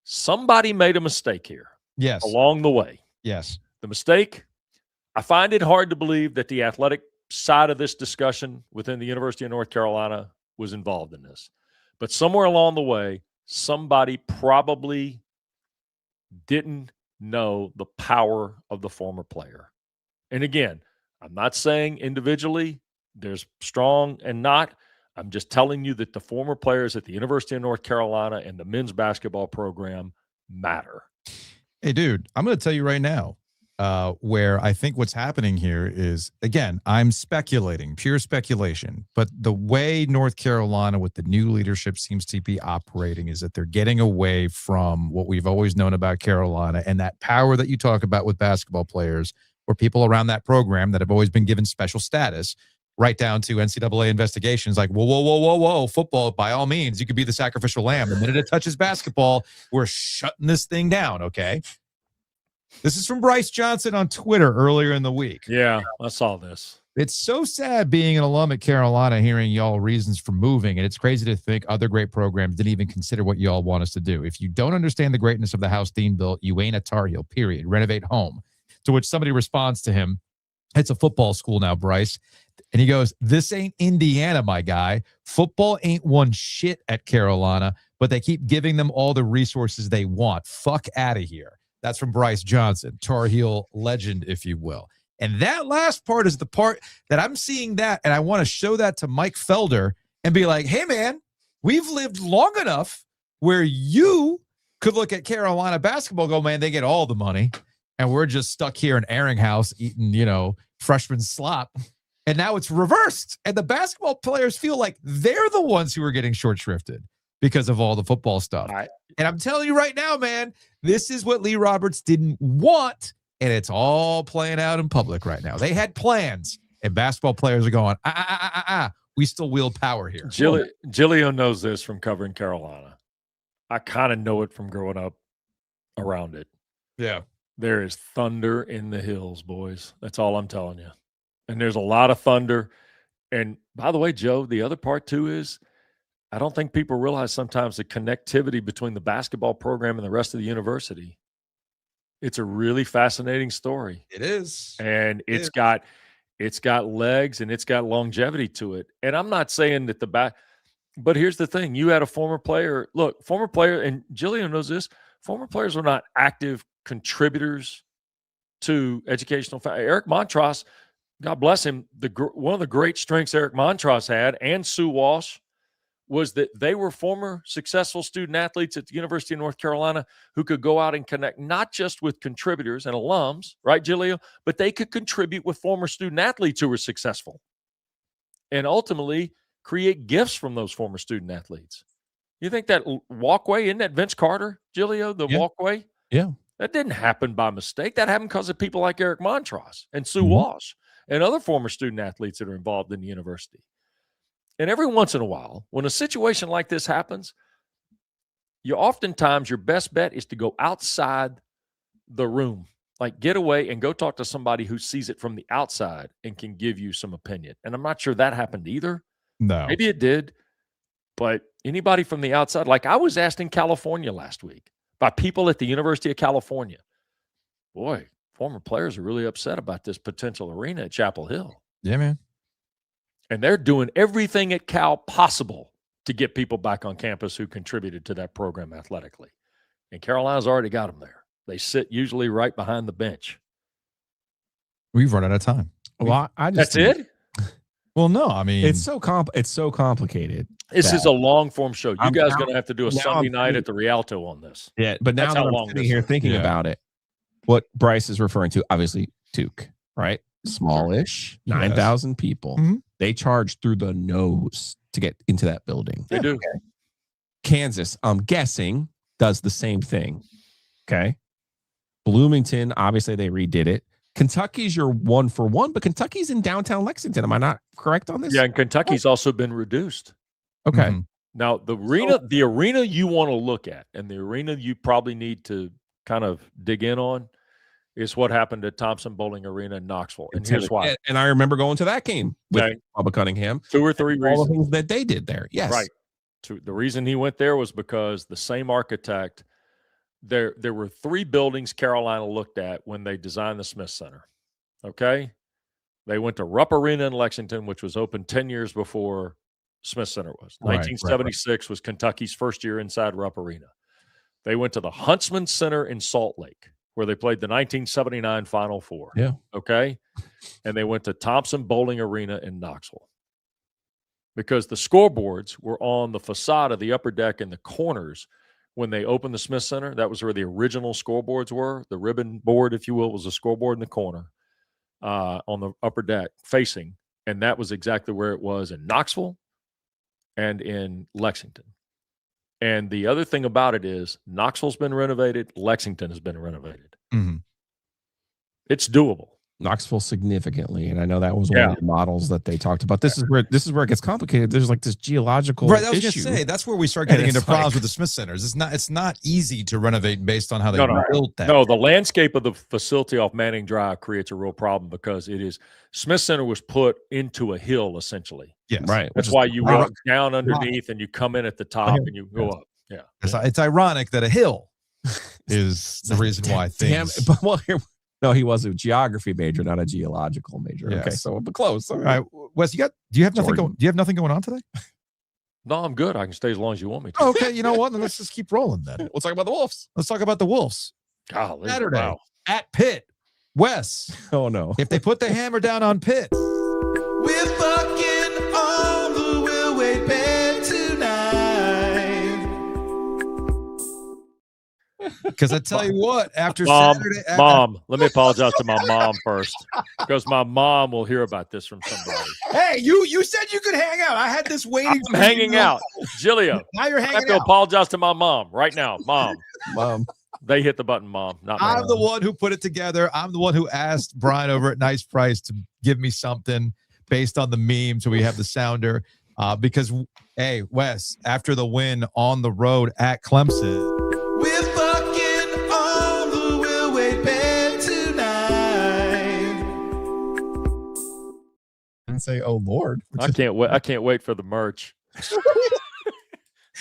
Somebody made a mistake here. Yes. Along the way. Yes. The mistake, I find it hard to believe that the athletic side of this discussion within the University of North Carolina was involved in this. But somewhere along the way, somebody probably didn't know the power of the former player. And again, I'm not saying individually there's strong and not. I'm just telling you that the former players at the University of North Carolina and the men's basketball program matter. Hey, dude, I'm going to tell you right now where I think what's happening here is, again, I'm speculating, pure speculation, but the way North Carolina with the new leadership seems to be operating is that they're getting away from what we've always known about Carolina and that power that you talk about with basketball players or people around that program that have always been given special status, right down to NCAA investigations like, whoa, football, by all means, you could be the sacrificial lamb. The minute it touches basketball, we're shutting this thing down, okay? This is from Bryce Johnson on Twitter earlier in the week. Yeah, I saw this. It's so sad being an alum at Carolina hearing y'all reasons for moving, and it's crazy to think other great programs didn't even consider what y'all want us to do. If you don't understand the greatness of the house Dean built, you ain't a Tar Heel, period. Renovate home. To which somebody responds to him, it's a football school now, Bryce. And he goes, this ain't Indiana, my guy. Football ain't one shit at Carolina, but they keep giving them all the resources they want. Fuck out of here. That's from Bryce Johnson, Tar Heel legend, if you will. And that last part is the part that I'm seeing that, and I want to show that to Mike Felder and be like, hey, man, we've lived long enough where you could look at Carolina basketball, go, man, they get all the money, and we're just stuck here in Erringhouse eating, freshman slop. And now it's reversed. And the basketball players feel like they're the ones who are getting short shrifted because of all the football stuff. And I'm telling you right now, man, this is what Lee Roberts didn't want. And it's all playing out in public right now. They had plans, and basketball players are going, we still wield power here. Gilio knows this from covering Carolina. I kind of know it from growing up around it. Yeah. There is thunder in the hills, boys. That's all I'm telling you. And there's a lot of thunder. And by the way, Joe, the other part too is I don't think people realize sometimes the connectivity between the basketball program and the rest of the university. It's a really fascinating story. It is. And it's got legs and it's got longevity to it. And I'm not saying that but here's the thing. You had a former player. Look, former player, and Gillian knows this, former players are not active contributors to educational. Eric Montross, God bless him, one of the great strengths Eric Montross had, and Sue Walsh, was that they were former successful student athletes at the University of North Carolina who could go out and connect not just with contributors and alums, right, Gilio, but they could contribute with former student athletes who were successful and ultimately create gifts from those former student athletes. You think that walkway, isn't that Vince Carter, Gilio, the walkway? Yeah. That didn't happen by mistake. That happened because of people like Eric Montross and Sue Walsh and other former student athletes that are involved in the university. And every once in a while, when a situation like this happens, oftentimes your best bet is to go outside the room, like get away and go talk to somebody who sees it from the outside and can give you some opinion. And I'm not sure that happened either. No. Maybe it did, but anybody from the outside, like I was asked in California last week by people at the University of California, boy, former players are really upset about this potential arena at Chapel Hill. Yeah, man. And they're doing everything at Cal possible to get people back on campus who contributed to that program athletically. And Carolina's already got them there. They sit usually right behind the bench. We've run out of time. Well, I just That's it? Well, no, I mean, It's so complicated. This is a long form show. You I'm guys now- going to have to do a now Sunday I'm night thinking- at the Rialto on this. Yeah, but now That's that how I'm long sitting this here is. thinking Yeah. about it, what Bryce is referring to, obviously, Tuke, right? Smallish, 9,000 people. Mhm. They charge through the nose to get into that building. They do. Kansas, I'm guessing, does the same thing. Okay. Bloomington, obviously, they redid it. Kentucky's your 1-for-1, but Kentucky's in downtown Lexington. Am I not correct on this? Yeah, and Kentucky's also been reduced. Okay. Mhm. Now, the arena you want to look at, and the arena you probably need to kind of dig in on, is what happened at Thompson Bowling Arena in Knoxville. And here's why. And I remember going to that game with Okay. Bubba Cunningham. 2 or 3 All reasons. the things that they did there. Yes. Right. The reason he went there was because the same architect, there were 3 buildings Carolina looked at when they designed the Smith Center. Okay. They went to Rupp Arena in Lexington, which was open 10 years before Smith Center was. Right, 1976 was Kentucky's first year inside Rupp Arena. They went to the Huntsman Center in Salt Lake, where they played the 1979 Final Four. Yeah. Okay. And they went to Thompson Bowling Arena in Knoxville, because the scoreboards were on the facade of the upper deck in the corners when they opened the Smith Center. That was where the original scoreboards were. The ribbon board, if you will, was a scoreboard in the corner on the upper deck facing. And that was exactly where it was in Knoxville and in Lexington. And the other thing about it is Knoxville's been renovated. Lexington has been renovated. Mhm. It's doable. Knoxville significantly, and I know that was one of the models that they talked about. This is where it gets complicated. There's like this geological Right, I was issue. gonna say that's where we start getting And into it's problems like- with the Smith Centers. It's not easy to renovate based on how they No. built that. No, the landscape of the facility off Manning Drive creates a real problem, because it is Smith Center was put into a hill essentially. Yes. Right. That's which is why you ironic. walk down underneath and you come in at the top and you go up. Yeah. It's ironic that a hill is the reason why Damn, things. but well, no, he was a geography major, not a geological major. Okay, Yes. so but close. All All right. right, Wes, do you have nothing Jordan. going? Do you have nothing going on today? No, I'm good. I can stay as long as you want me to. Okay, you know what? Then let's just keep rolling. Then We'll talk about the Wolves. let's talk about the Wolves Golly, Saturday. wow. at Pitt. Wes, Oh no. if they put the hammer down on Pitt, we're fucking on the Will Wade bed tonight. Because I tell you what, after Saturday, Mom, let me apologize to my mom first, because my mom will hear about this from somebody. Hey, you said you could hang out. I had this waiting. I'm hanging out. Gilio, Now you're I have hanging to out. apologize to my mom right now. Mom, Mom. they hit the button, Mom, not me. I'm the one who put it together. I'm the one who asked Brian over at Nice Price to give me something based on the meme, so we have the sounder. Because, hey, Wes, after the win on the road at Clemson, we're fucking on the Will Wade bed tonight. And say, oh Lord. I can't wait. I can't wait for the merch.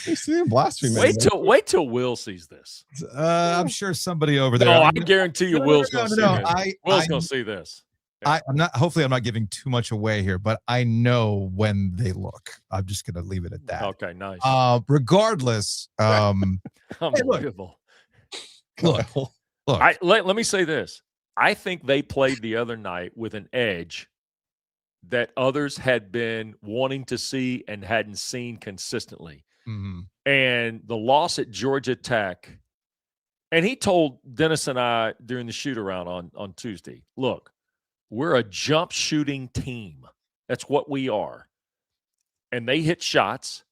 You see blasphemy. Wait till Will sees this. I'm sure somebody over there. No, I mean, guarantee you, no, Will's no, going to no, see no, this. Will's going to see this. I'm not. Hopefully, I'm not giving too much away here, but I know when they look. I'm just going to leave it at that. Okay, nice. Regardless, Unbelievable. look. Let me say this. I think they played the other night with an edge that others had been wanting to see and hadn't seen consistently. Mhm. And the loss at Georgia Tech, and he told Dennis and I during the shoot around on Tuesday, look, we're a jump shooting team. That's what we are. And they hit shots.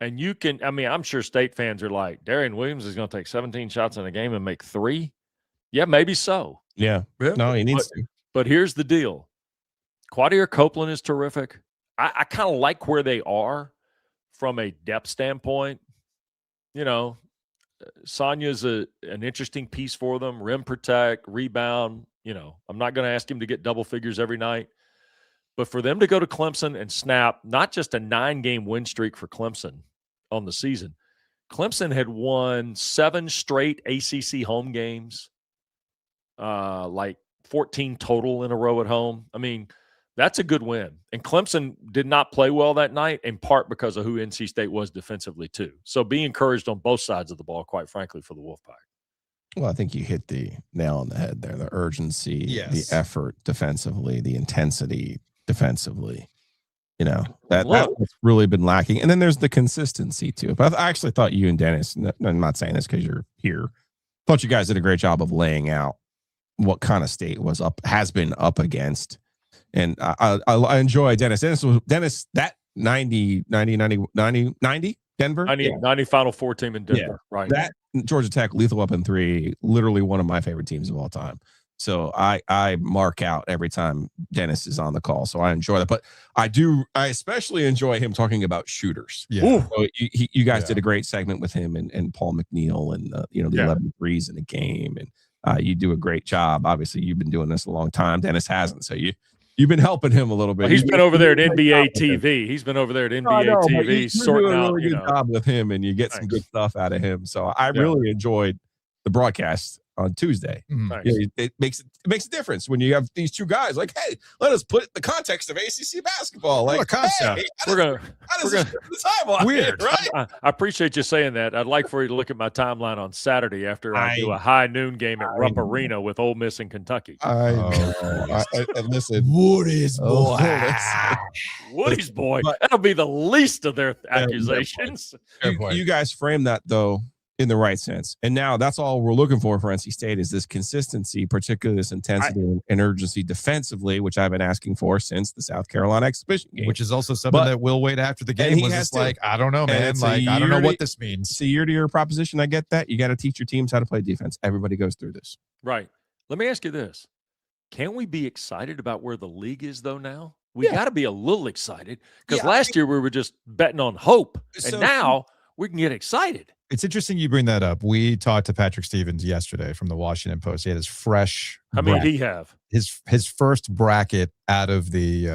And you can, I'm sure State fans are like, Darian Williams is going to take 17 shots in a game and make 3. Yeah, maybe so. Yeah. No, he needs to. But here's the deal. Quadir Copeland is terrific. I kind of like where they are from a depth standpoint. You know, Sonya's an interesting piece for them. Rim protect, rebound. You know, I'm not going to ask him to get double figures every night. But for them to go to Clemson and snap not just a 9-game win streak for Clemson on the season, Clemson had won 7 straight ACC home games, like 14 total in a row at home. I mean, that's a good win. And Clemson did not play well that night, in part because of who NC State was defensively, too. So be encouraged on both sides of the ball, quite frankly, for the Wolfpack. Well, I think you hit the nail on the head there. The urgency, Yes. the effort defensively, the intensity defensively. You know, that's really been lacking. And then there's the consistency too. But I actually thought you and Dennis, and I'm not saying this because you're here, thought you guys did a great job of laying out what kind of State has been up against. And I enjoy Dennis. Dennis, that 90 Denver? 90 Final Four team in Denver, right? That Georgia Tech lethal weapon 3, literally one of my favorite teams of all time. So I mark out every time Dennis is on the call. So I enjoy that. But I especially enjoy him talking about shooters. Yeah. So you guys did a great segment with him and Paul McNeil and the 11 threes in the game. And you do a great job. Obviously, you've been doing this a long time. Dennis hasn't. So you've been helping him a little bit. Well, he's been over there at NBA TV. He's been over there at NBA TV sorting out. Really good job with him, and you get some good stuff out of him. So I really enjoyed the broadcast on Tuesday. Mm-hmm. It makes a difference when you have these two guys like, hey, let us put it in the context of ACC basketball. Like, what a concept. Hey, we're gonna the timeline, weird, right? I appreciate you saying that. I'd like for you to look at my timeline on Saturday after I do a high noon game at Rupp Arena with Ole Miss and Kentucky. Listen, Woody's Woody's boy. That'll be the least of their accusations. You guys frame that though in the right sense. And now that's all we're looking for NC State is this consistency, particularly this intensity and urgency defensively, which I've been asking for since the South Carolina exhibition game. Which is also something that Will Wade after the game was just like, I don't know, man. Like, I don't know what this means. It's a year-to-year proposition. I get that. You got to teach your teams how to play defense. Everybody goes through this. Right. Let me ask you this. Can we be excited about where the league is, though, now? We got to be a little excited because last year we were just betting on hope. And now we can get excited. It's interesting you bring that up. We talked to Patrick Stevens yesterday from the Washington Post. He had his fresh. How many did he have? His first bracket out of the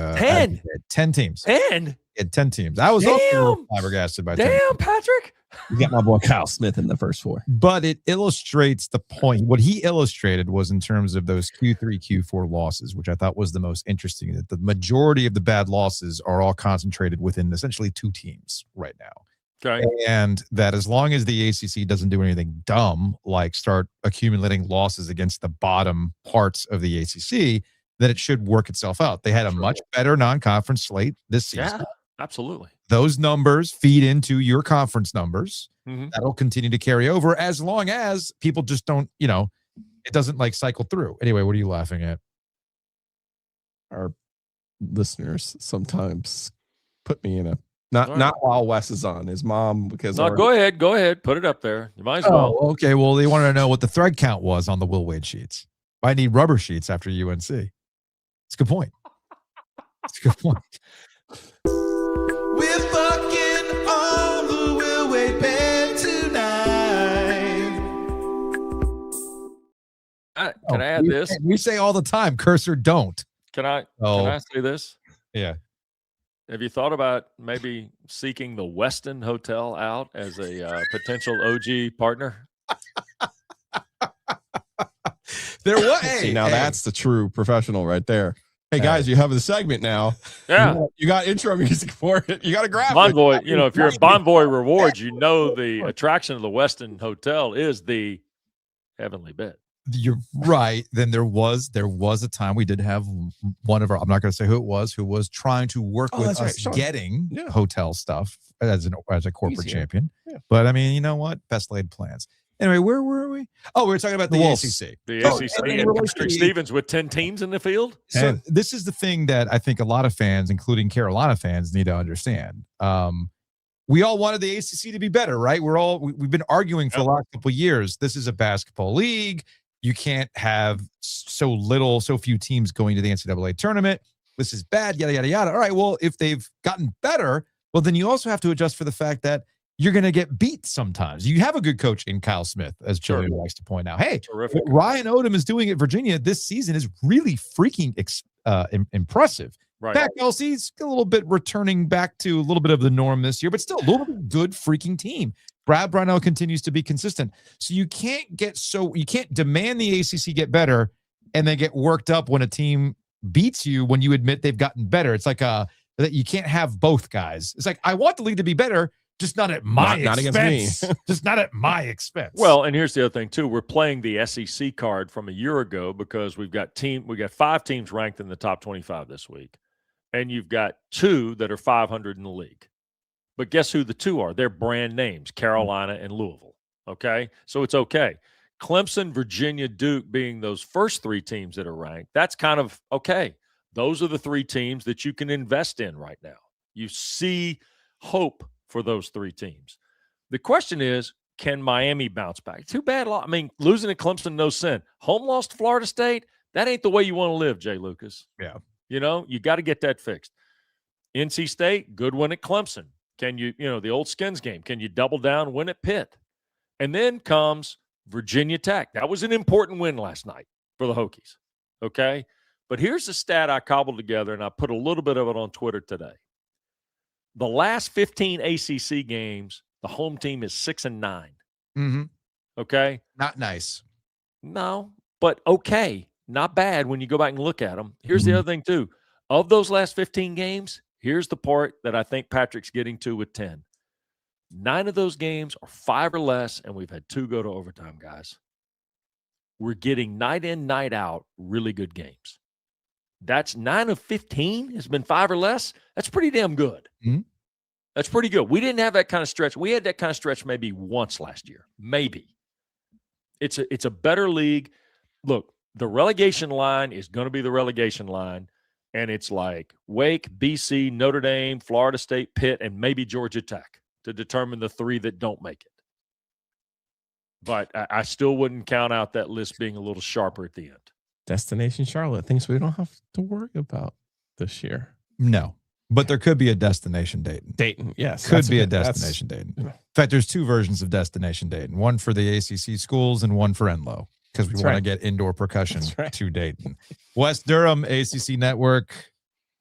10 teams. 10? He had 10 teams. I was also flabbergasted by 10. Damn, Patrick. You got my boy Kyle Smith in the first 4. But it illustrates the point. What he illustrated was in terms of those Q3, Q4 losses, which I thought was the most interesting, that the majority of the bad losses are all concentrated within essentially 2 teams right now. Okay. And that as long as the ACC doesn't do anything dumb, like start accumulating losses against the bottom parts of the ACC, then it should work itself out. They had a much better non-conference slate this season. Yeah, absolutely. Those numbers feed into your conference numbers. Mm-hmm. That'll continue to carry over as long as people just don't, it doesn't like cycle through. Anyway, what are you laughing at? Our listeners sometimes put me in a Not while Wes is on. His mom, because go ahead. Put it up there. You might as well. Okay. Well, they wanted to know what the thread count was on the Will Wade sheets. I need rubber sheets after UNC. It's a good point. It's a good point. We're fucking on the Will Wade bed tonight. Can I add this? We say all the time, cursor don't. Can I say this? Yeah. Have you thought about maybe seeking the Westin Hotel out as a potential OG partner? That's the true professional right there. Hey guys, you have the segment now. Yeah, you got intro music for it. You got to grab Bonvoy. If you're at Bonvoy Rewards, the attraction of the Westin Hotel is the heavenly bed. You're right. Then there was a time we did have one of our, I'm not going to say who was trying to work with us getting hotel stuff as a corporate champion. Yeah. But I mean, you know what? Best laid plans. Anyway, where were we? Oh, we were talking about the ACC. The ACC and Patrick Stevens with 10 teams in the field. So this is the thing that I think a lot of fans, including Carolina fans, need to understand. We all wanted the ACC to be better, right? We've been arguing for the last couple of years. This is a basketball league. You can't have so few teams going to the NCAA tournament. this is bad, yada, yada, yada. All right, well, if they've gotten better, well, then you also have to adjust for the fact that you're going to get beat sometimes. You have a good coach in Kyle Smith, as Joey likes to point out. Hey, Terrific. what Ryan Odom is doing at Virginia this season is really freaking impressive. Right. Pat Kelsey's a little bit returning back to a little bit of the norm this year, but still a little bit good freaking team. Brad Brownell continues to be consistent. So you can't demand the ACC get better and then get worked up when a team beats you when you admit they've gotten better. It's like that you can't have both guys. It's like, I want the league to be better, just not at my expense. Not against me. Just not at my expense. Well, and here's the other thing too. We're playing the SEC card from a year ago because we got 5 teams ranked in the top 25 this week. And you've got 2 that are 500 in the league. But guess who the 2 are? They're brand names, Carolina and Louisville. Okay? So it's okay. Clemson, Virginia, Duke being those first 3 teams that are ranked, that's kind of okay. Those are the 3 teams that you can invest in right now. You see hope for those 3 teams. The question is, can Miami bounce back? Too bad. I mean, losing to Clemson, no sin. Home loss to Florida State, that ain't the way you want to live, Jay Lucas. Yeah. You know, you got to get that fixed. NC State, good win at Clemson. Can you, the old Skins game, can you double down, win at Pitt? And then comes Virginia Tech. That was an important win last night for the Hokies. Okay? But here's the stat I cobbled together, and I put a little bit of it on Twitter today. The last 15 ACC games, the home team is 6-9. Mm-hmm. Okay? Not nice. No, but okay. Not bad when you go back and look at them. Here's the other thing, too. Of those last 15 games, here's the part that I think Patrick's getting to with 10. 9 of those games are 5 or less, and we've had 2 go to overtime, guys. We're getting night in, night out, really good games. That's 9 of 15 has been 5 or less. That's pretty damn good. Mm-hmm. That's pretty good. We didn't have that kind of stretch. We had that kind of stretch maybe once last year. Maybe. It's a better league. Look, the relegation line is going to be the relegation line, and it's like Wake, BC, Notre Dame, Florida State, Pitt, and maybe Georgia Tech to determine the 3 that don't make it. But I still wouldn't count out that list being a little sharper at the end. Destination Charlotte, things we don't have to worry about this year. No, but there could be a destination Dayton. Dayton, yes. Could be a destination Dayton. In fact, there's 2 versions of destination Dayton, one for the ACC schools and one for Enloe, because we want to get indoor percussion to Dayton. Wes Durham, ACC Network,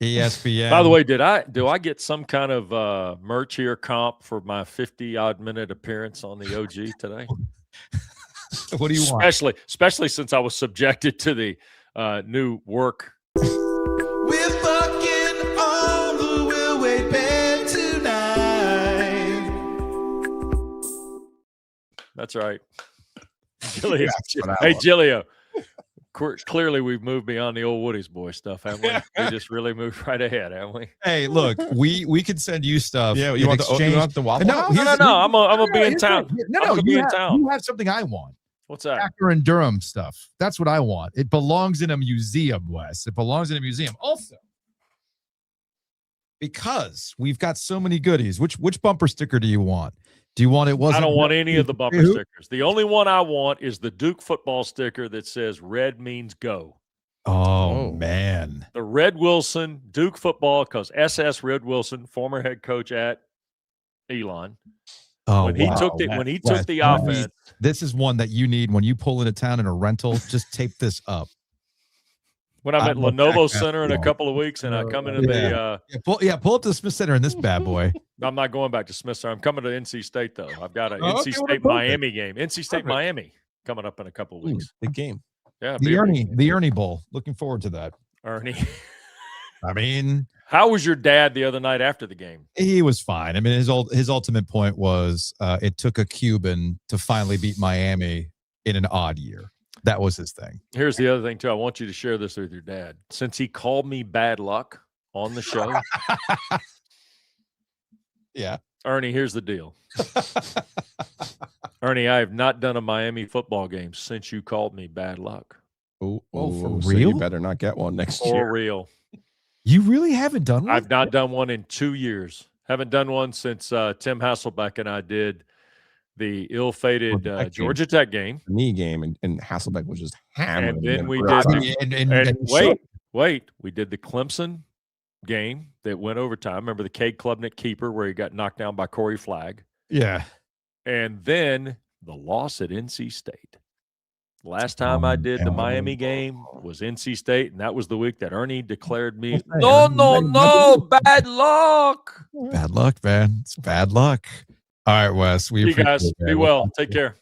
ESPN. By the way, do I get some kind of merch here comp for my 50-odd minute appearance on the OG today? What do you want? Especially since I was subjected to the new work. We're fucking on the Will Wade bed tonight. That's right. Gilio. Hey, Gilio. Clearly, we've moved beyond the old Woody's boy stuff, haven't we? We just really moved right ahead, haven't we? Hey, look, we could send you stuff. Yeah, you want the Waffle House? No. I'm gonna be in town. You have something I want. What's that? Packer and Durham stuff. That's what I want. It belongs in a museum, Wes. It belongs in a museum. Also, because we've got so many goodies. Which bumper sticker do you want? Do you want it? I don't want any of the bumper stickers. The only one I want is the Duke football sticker that says "Red means go." Oh man, the Red Wilson Duke football, because SS Red Wilson, former head coach at Elon. Oh, when he took the offense. This is one that you need when you pull into town in a rental. Just tape this up. When I'm at Lenovo Center in a couple of weeks, and I come into pull up to the Smith Center in this bad boy. I'm not going back to Smith Center. I'm coming to NC State though. I've got an NC State Miami game. NC State Miami coming up in a couple of weeks. Big game. Yeah, the Ernie Bowl. Looking forward to that. Ernie. I mean, how was your dad the other night after the game? He was fine. I mean, his ultimate point was it took a Cuban to finally beat Miami in an odd year. That was his thing. Here's the other thing, too. I want you to share this with your dad. Since he called me bad luck on the show. Yeah. Ernie, here's the deal. Ernie, I have not done a Miami football game since you called me bad luck. Oh, for real? So you better not get one next year. For real. You really haven't done one? I've not done one in 2 years. Haven't done one since Tim Hasselbeck and I did the ill-fated Georgia Tech game. Knee game, and Hasselbeck was just hammering. And then we did we did the Clemson game that went overtime. Remember the Cade Klubnik keeper where he got knocked down by Corey Flagg? Yeah. And then the loss at NC State. Last time I did the Miami game was NC State, and that was the week that Ernie declared me, no, bad luck. Bad luck, man. It's bad luck. All right, Wes. We You appreciate guys, it, man. be well. Take care.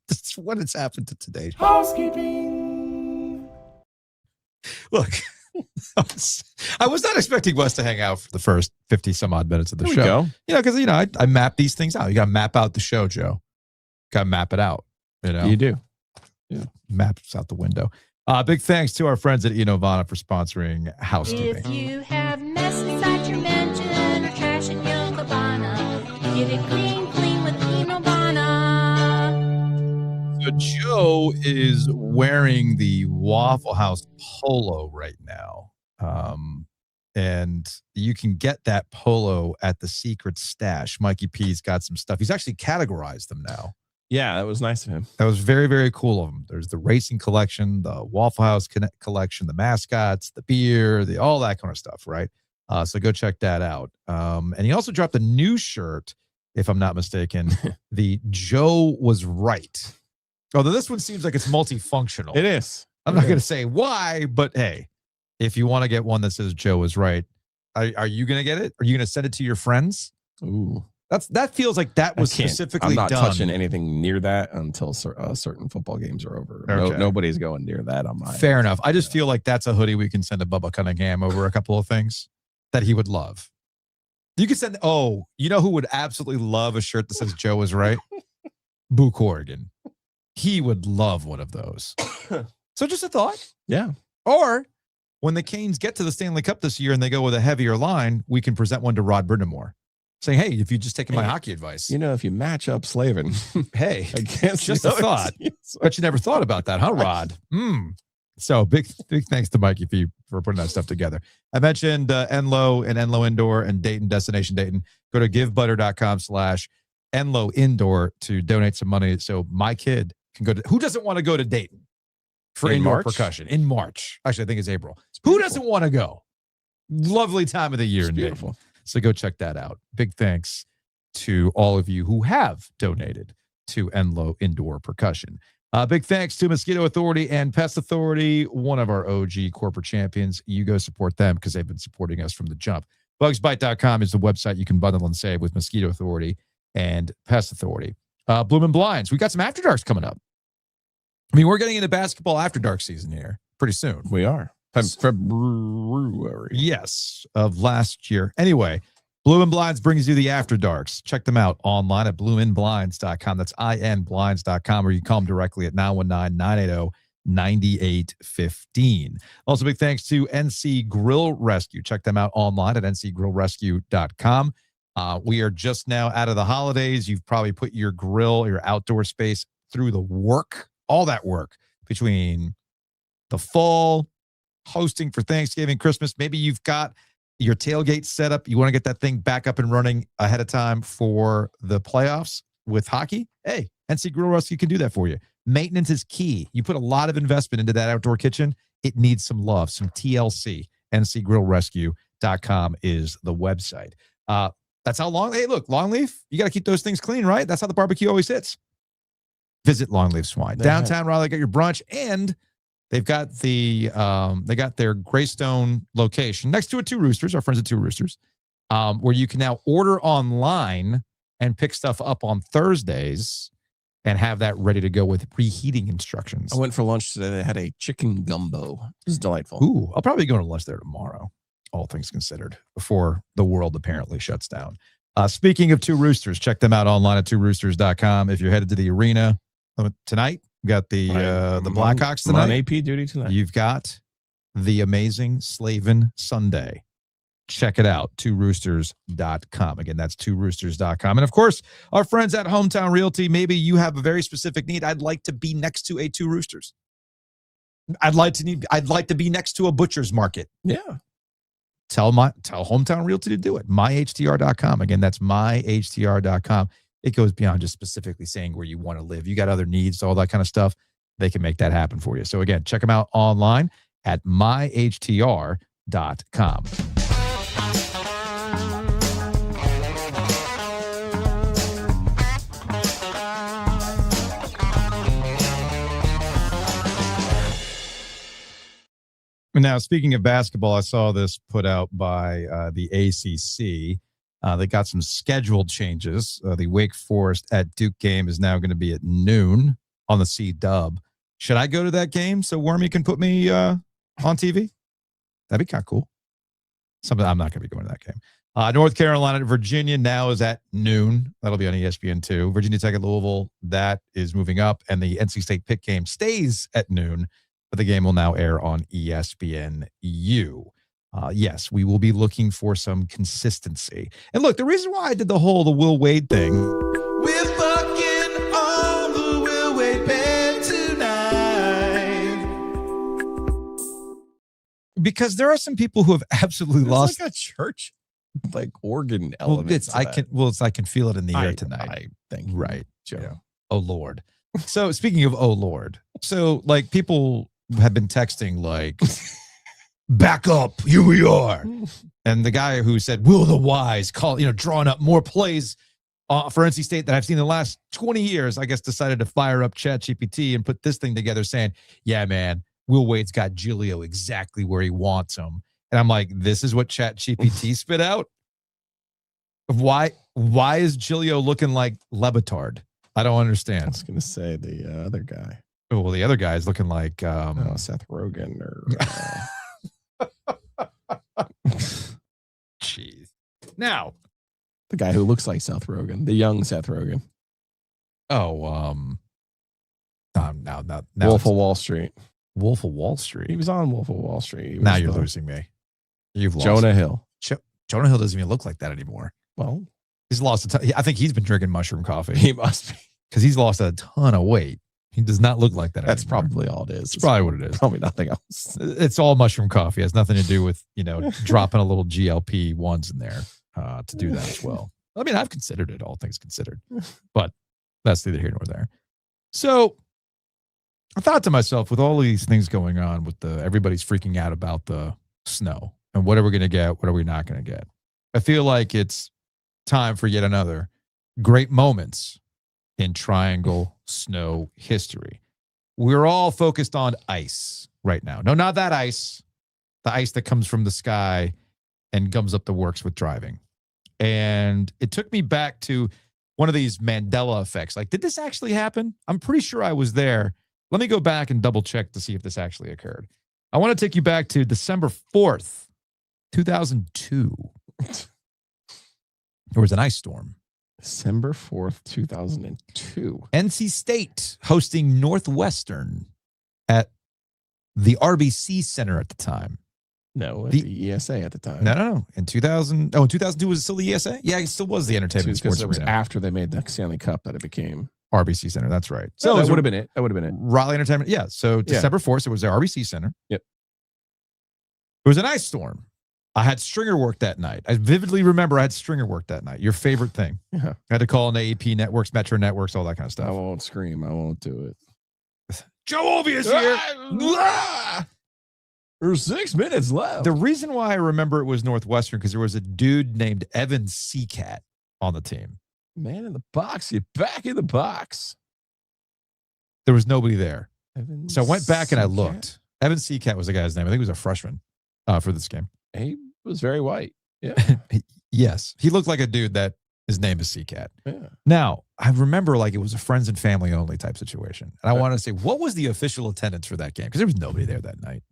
That's what has happened to today. Housekeeping. Look, I was not expecting Wes to hang out for the first 50 some odd minutes of the show. You know, because I map these things out. You got to map out the show, Joe. Got to map it out. You know, You do. maps out the window. Big thanks to our friends at Enovana for sponsoring Housekeeping. If you have mess inside your mansion or trash in your cabana, get it clean with Enovana. So Joe is wearing the Waffle House polo right now. And you can get that polo at the Secret Stash. Mikey P's got some stuff. He's actually categorized them now. Yeah, that was nice of him. That was very, very cool of him. There's the racing collection, the Waffle House collection, the mascots, the beer, all that kind of stuff, right? So go check that out. And he also dropped a new shirt, if I'm not mistaken. The Joe was right. Although this one seems like it's multifunctional. It is. I'm not going to say why, but hey, if you want to get one that says Joe was right, are you going to get it? Are you going to send it to your friends? Ooh. That feels like that was specifically I'm not done. touching anything near that until certain football games are over. Okay. Nobody's going near that on my. Fair enough. I just feel like that's a hoodie we can send to Bubba Cunningham over a couple of things that he would love. You could send. Oh, you know who would absolutely love a shirt that says Joe was right? Boo Corrigan. He would love one of those. So just a thought. Yeah. Or when the Canes get to the Stanley Cup this year and they go with a heavier line, we can present one to Rod Brindamore. Saying, hey, if you just taken my hockey advice. You know, if you match up Slavin, hey, against just a thought. But you never thought about that, huh, Rod? So big thanks to Mikey for putting that stuff together. I mentioned Enloe and Enloe Indoor and Dayton, Destination Dayton. Go to givebutter.com/Enloe Indoor to donate some money so my kid can go to. Who doesn't want to go to Dayton for In indoor March? percussion in March? Actually, I think it's April. Who doesn't want to go? Lovely time of the year It's in beautiful. Dayton. So go check that out. Big thanks to all of you who have donated to Enloe Indoor Percussion. Big thanks to Mosquito Authority and Pest Authority, one of our OG corporate champions. You go support them because they've been supporting us from the jump. Bugsbite.com is the website you can bundle and save with Mosquito Authority and Pest Authority. Bloomin' Blinds. We got some After Darks coming up. I mean, we're getting into basketball After Dark season here pretty soon. We are. February. Yes, of last year. Anyway, Bloomin' Blinds brings you the After Darks. Check them out online at bloominblinds.com. That's inblinds.com, or you call them directly at 919-980-9815. Also, big thanks to NC Grill Rescue. Check them out online at ncgrillrescue.com. We are just now out of the holidays. You've probably put your grill, your outdoor space through the work, all that work between the fall, hosting for Thanksgiving, Christmas. Maybe you've got your tailgate set up. You want to get that thing back up and running ahead of time for the playoffs with hockey. Hey, NC Grill Rescue can do that for you. Maintenance is key. You put a lot of investment into that outdoor kitchen. It needs some love, some TLC. ncgrillrescue.com is the website. That's how Hey, look, Longleaf, you got to keep those things clean, right? That's how the barbecue always hits. Visit Longleaf Swine. Downtown Raleigh, get your brunch, and they've got they got their Greystone location next to Two Roosters, our friends at Two Roosters, where you can now order online and pick stuff up on Thursdays and have that ready to go with preheating instructions. I went for lunch today. They had a chicken gumbo. It was delightful. Ooh, I'll probably go to lunch there tomorrow, all things considered, before the world apparently shuts down. Speaking of Two Roosters, check them out online at tworoosters.com. If you're headed to the arena tonight, we got the Blackhawks tonight. On AP duty tonight. You've got the amazing Slavin Sunday. Check it out, tworoosters.com. Again, that's tworoosters.com. And of course, our friends at Hometown Realty, maybe you have a very specific need. I'd like to be next to a Two Roosters. I'd like to be next to a butcher's market. Yeah. Tell Hometown Realty to do it. myhtr.com. Again, that's myhtr.com. It goes beyond just specifically saying where you want to live. You got other needs, all that kind of stuff. They can make that happen for you. So again, check them out online. at myhtr.com. Now, speaking of basketball, I saw this put out by the ACC. They got some scheduled changes. The Wake Forest at Duke game is now going to be at noon on the C-Dub. Should I go to that game so Wormy can put me on TV? That'd be kind of cool. Something I'm not going to be going to that game. North Carolina at Virginia now is at noon. That'll be on ESPN2. Virginia Tech at Louisville, that is moving up. And the NC State Pitt game stays at noon. But the game will now air on ESPNU. Yes, we will be looking for some consistency. And look, the reason why I did the Will Wade thing. We're fucking on the Will Wade bed tonight. Because there are some people who have absolutely lost. Like a church, like organ Well, element. I can feel it in the air tonight. I think. Right, Joe. Yeah. Oh Lord. So speaking of oh Lord, so like people have been texting like, back up, here we are. And the guy who said, will the wise call, drawing up more plays for NC State that I've seen in the last 20 years, I guess decided to fire up ChatGPT and put this thing together saying, yeah, man, Will Wade's got Giglio exactly where he wants him. And I'm like, this is what ChatGPT spit out? Why is Giglio looking like Lebitard? I don't understand. I was going to say the other guy. Oh, well, the other guy is looking like Seth Rogen or jeez. Now, the guy who looks like Seth Rogen, the young Seth Rogen. Oh, now Wolf of Wall Street. Wolf of Wall Street. He was on Wolf of Wall Street. Now you're losing me. You've lost Jonah Hill. Jonah Hill doesn't even look like that anymore. Well, he's lost a ton. I think he's been drinking mushroom coffee. He must be, because he's lost a ton of weight. He does not look like that. That's anymore. probably all it is. It's probably what it is. Probably nothing else. It's all mushroom coffee. It has nothing to do with dropping a little GLP-1s in there to do that as well. I mean, I've considered it, all things considered, but that's neither here nor there. So I thought to myself, with all these things going on, with everybody's freaking out about the snow and what are we going to get, what are we not going to get? I feel like it's time for yet another great moments in Triangle snow history. We're all focused on ice right now. No, not that ice. The ice that comes from the sky and gums up the works with driving. And it took me back to one of these Mandela effects. Like, did this actually happen? I'm pretty sure I was there. Let me go back and double check to see if this actually occurred. I want to take you back to December 4th, 2002. There was an ice storm. December 4th, 2002. NC State hosting Northwestern at the RBC Center at the time. No, at the ESA at the time. No. In 2002 was it still the ESA? Yeah, it still was the Entertainment Sports Arena. It was Arena. after they made the Stanley Cup that it became RBC Center. That's right. So that would have been it. That would have been it. Raleigh Entertainment. Yeah. So December 4th, it was the RBC Center. Yep. It was an ice storm. I had stringer work that night. I vividly remember I had stringer work that night. Your favorite thing. Yeah. I had to call in the AP networks, Metro networks, all that kind of stuff. I won't scream. I won't do it. Joe Ovius here. There's 6 minutes left. The reason why I remember it was Northwestern because there was a dude named Evan Seacat on the team. Man in the box. Get back in the box. There was nobody there. Evan So I went back and I Seacat. looked. Evan Seacat was the guy's name. I think he was a freshman for this game. He was very white. Yeah. Yes. He looked like a dude that his name is Seacat. Yeah. Now, I remember like it was a friends and family only type situation. And I wanted to say, what was the official attendance for that game? Because there was nobody there that night.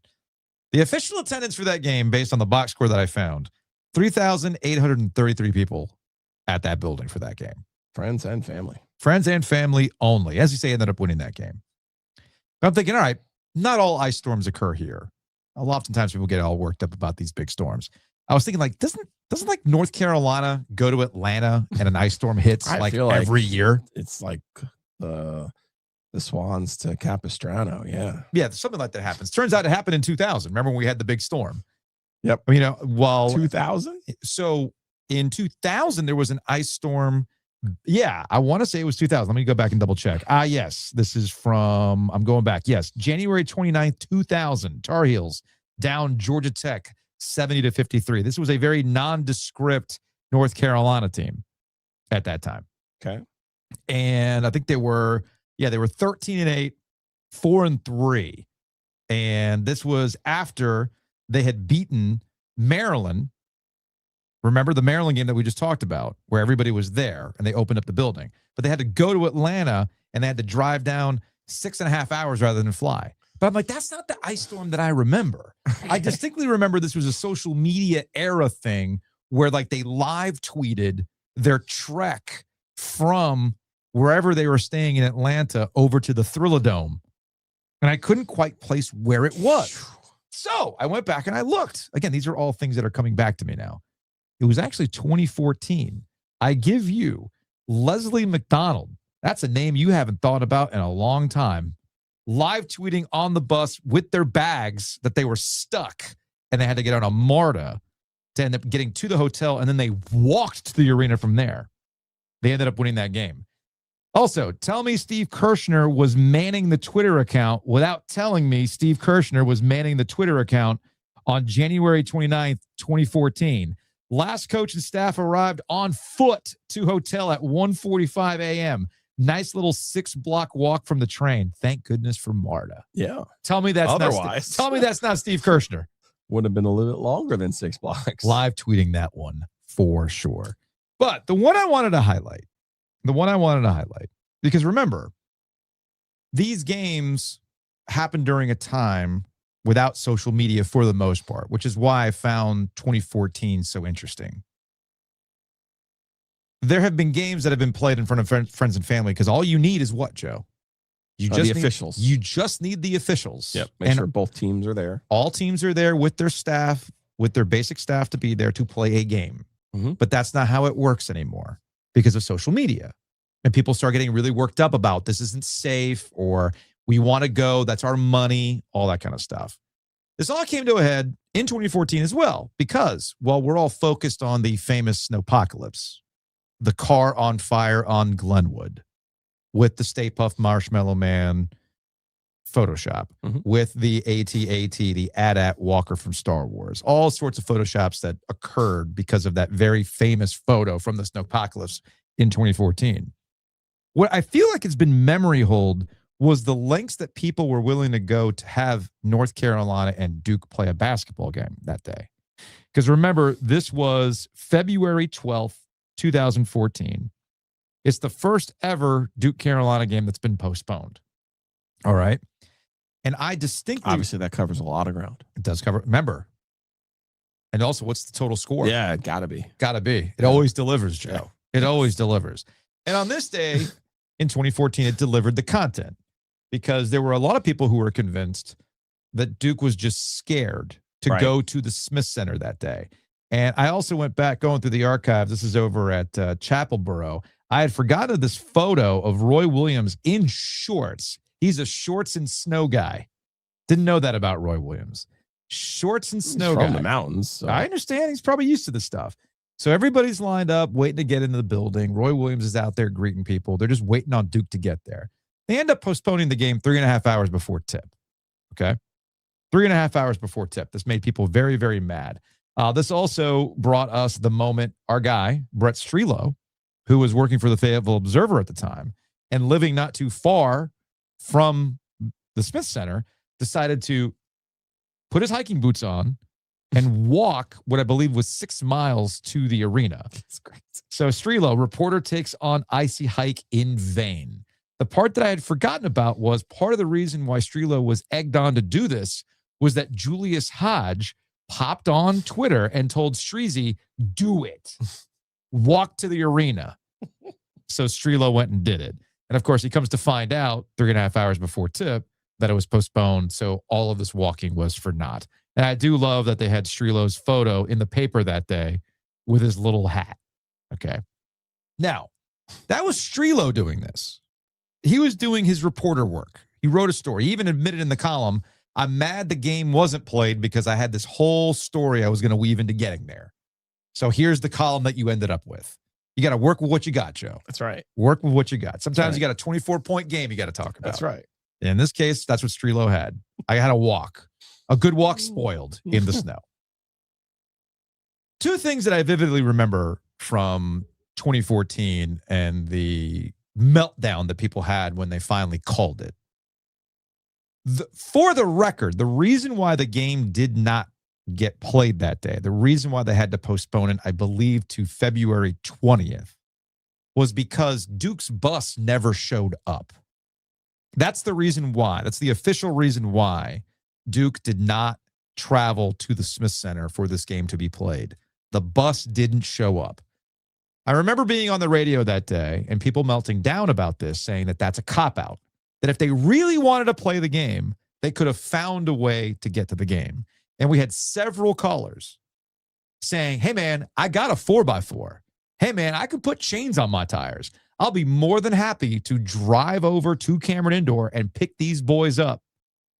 The official attendance for that game, based on the box score that I found, 3,833 people at that building for that game. Friends and family. Friends and family only. As you say, ended up winning that game. But I'm thinking, all right, not all ice storms occur here. Oftentimes people get all worked up about these big storms. I was thinking, like, doesn't like North Carolina go to Atlanta and an ice storm hits I feel like every year? It's like the Swans to Capistrano. Yeah. Yeah, something like that happens. Turns out it happened in 2000. Remember when we had the big storm? Yep. While 2000? So in 2000, there was an ice storm Yeah, I want to say it was 2000. Let me go back and double check. Yes, this is from, I'm going back. Yes, January 29th, 2000. Tar Heels down Georgia Tech 70-53. This was a very nondescript North Carolina team at that time. Okay. And I think they were 13-8, 4-3. And this was after they had beaten Maryland. Remember the Maryland game that we just talked about, where everybody was there and they opened up the building, but they had to go to Atlanta and they had to drive down 6.5 hours rather than fly. But I'm like, that's not the ice storm that I remember. I distinctly remember this was a social media era thing where like they live tweeted their trek from wherever they were staying in Atlanta over to the Thrilladome. And I couldn't quite place where it was. So I went back and I looked. Again, these are all things that are coming back to me now. It was actually 2014. I give you Leslie McDonald. That's a name you haven't thought about in a long time. Live tweeting on the bus with their bags that they were stuck and they had to get on a MARTA to end up getting to the hotel, and then they walked to the arena from there. They ended up winning that game. Also, tell me Steve Kirshner was manning the Twitter account without telling me Steve Kirshner was manning the Twitter account on January 29th, 2014. Last coach and staff arrived on foot to hotel at 1:45 a.m. Nice little 6-block walk from the train. Thank goodness for MARTA. Yeah. Tell me that's Otherwise. tell me that's not Steve Kirshner. Would have been a little bit longer than 6 blocks. Live tweeting that one for sure. But the one I wanted to highlight, because remember, these games happened during a time without social media for the most part, which is why I found 2014 so interesting. There have been games that have been played in front of friends and family because all you need is what, Joe? You just the need, officials. You just need the officials. Yep. Make sure both teams are there. All teams are there with their staff, with their basic staff to be there to play a game. Mhm. But that's not how it works anymore because of social media. And people start getting really worked up about this isn't safe or we want to go. That's our money, all that kind of stuff. This all came to a head in 2014 as well because, well, we're all focused on the famous snowpocalypse, the car on fire on Glenwood with the Stay Puft Marshmallow Man Photoshop, with the AT-AT, the AT-AT Walker from Star Wars, all sorts of Photoshops that occurred because of that very famous photo from the snowpocalypse in 2014. What I feel like has been memory hold was the lengths that people were willing to go to have North Carolina and Duke play a basketball game that day. Because remember, this was February 12th, 2014. It's the first ever Duke Carolina game that's been postponed. All right. And I distinctly... Obviously, that covers a lot of ground. It does cover... Remember. And also, what's the total score? Yeah, it got to be. Got to be. It always delivers, Joe. It always delivers. And on this day, in 2014, it delivered the content. Because there were a lot of people who were convinced that Duke was just scared to go to the Smith Center that day. And I also went back going through the archives. This is over at Chapelboro. I had forgotten this photo of Roy Williams in shorts. He's a shorts and snow guy. Didn't know that about Roy Williams. Shorts and snow guy. From the mountains. So. I understand. He's probably used to this stuff. So everybody's lined up, waiting to get into the building. Roy Williams is out there greeting people. They're just waiting on Duke to get there. They end up postponing the game 3.5 hours before tip. Okay. 3.5 hours before tip. This made people very, very mad. This also brought us the moment our guy, Brett Strelo, who was working for the Fayetteville Observer at the time and living not too far from the Smith Center, decided to put his hiking boots on and walk what I believe was 6 miles to the arena. That's great. So Strelo, reporter takes on icy hike in vain. The part that I had forgotten about was part of the reason why Strelo was egged on to do this was that Julius Hodge popped on Twitter and told Streezy, do it. Walk to the arena. So Strelo went and did it. And of course, he comes to find out 3.5 hours before tip that it was postponed. So all of this walking was for naught. And I do love that they had Strelo's photo in the paper that day with his little hat. Okay. Now, that was Strelo doing this. He was doing his reporter work. He wrote a story. He even admitted in the column, I'm mad the game wasn't played because I had this whole story I was going to weave into getting there. So here's the column that you ended up with. You got to work with what you got, Joe. That's right. Work with what you got. Sometimes right. you got a 24-point game you got to talk about. That's right. In this case, that's what Strelo had. I had a walk. A good walk spoiled in the snow. Two things that I vividly remember from 2014 and the meltdown that people had when they finally called it. For the record, the reason why the game did not get played that day, the reason why they had to postpone it, I believe, to February 20th, was because Duke's bus never showed up. That's the reason why. That's the official reason why Duke did not travel to the Smith Center for this game to be played. The bus didn't show up. I remember being on the radio that day and people melting down about this, saying that that's a cop-out, that if they really wanted to play the game, they could have found a way to get to the game. And we had several callers saying, hey, man, I got a 4x4. Hey, man, I could put chains on my tires. I'll be more than happy to drive over to Cameron Indoor and pick these boys up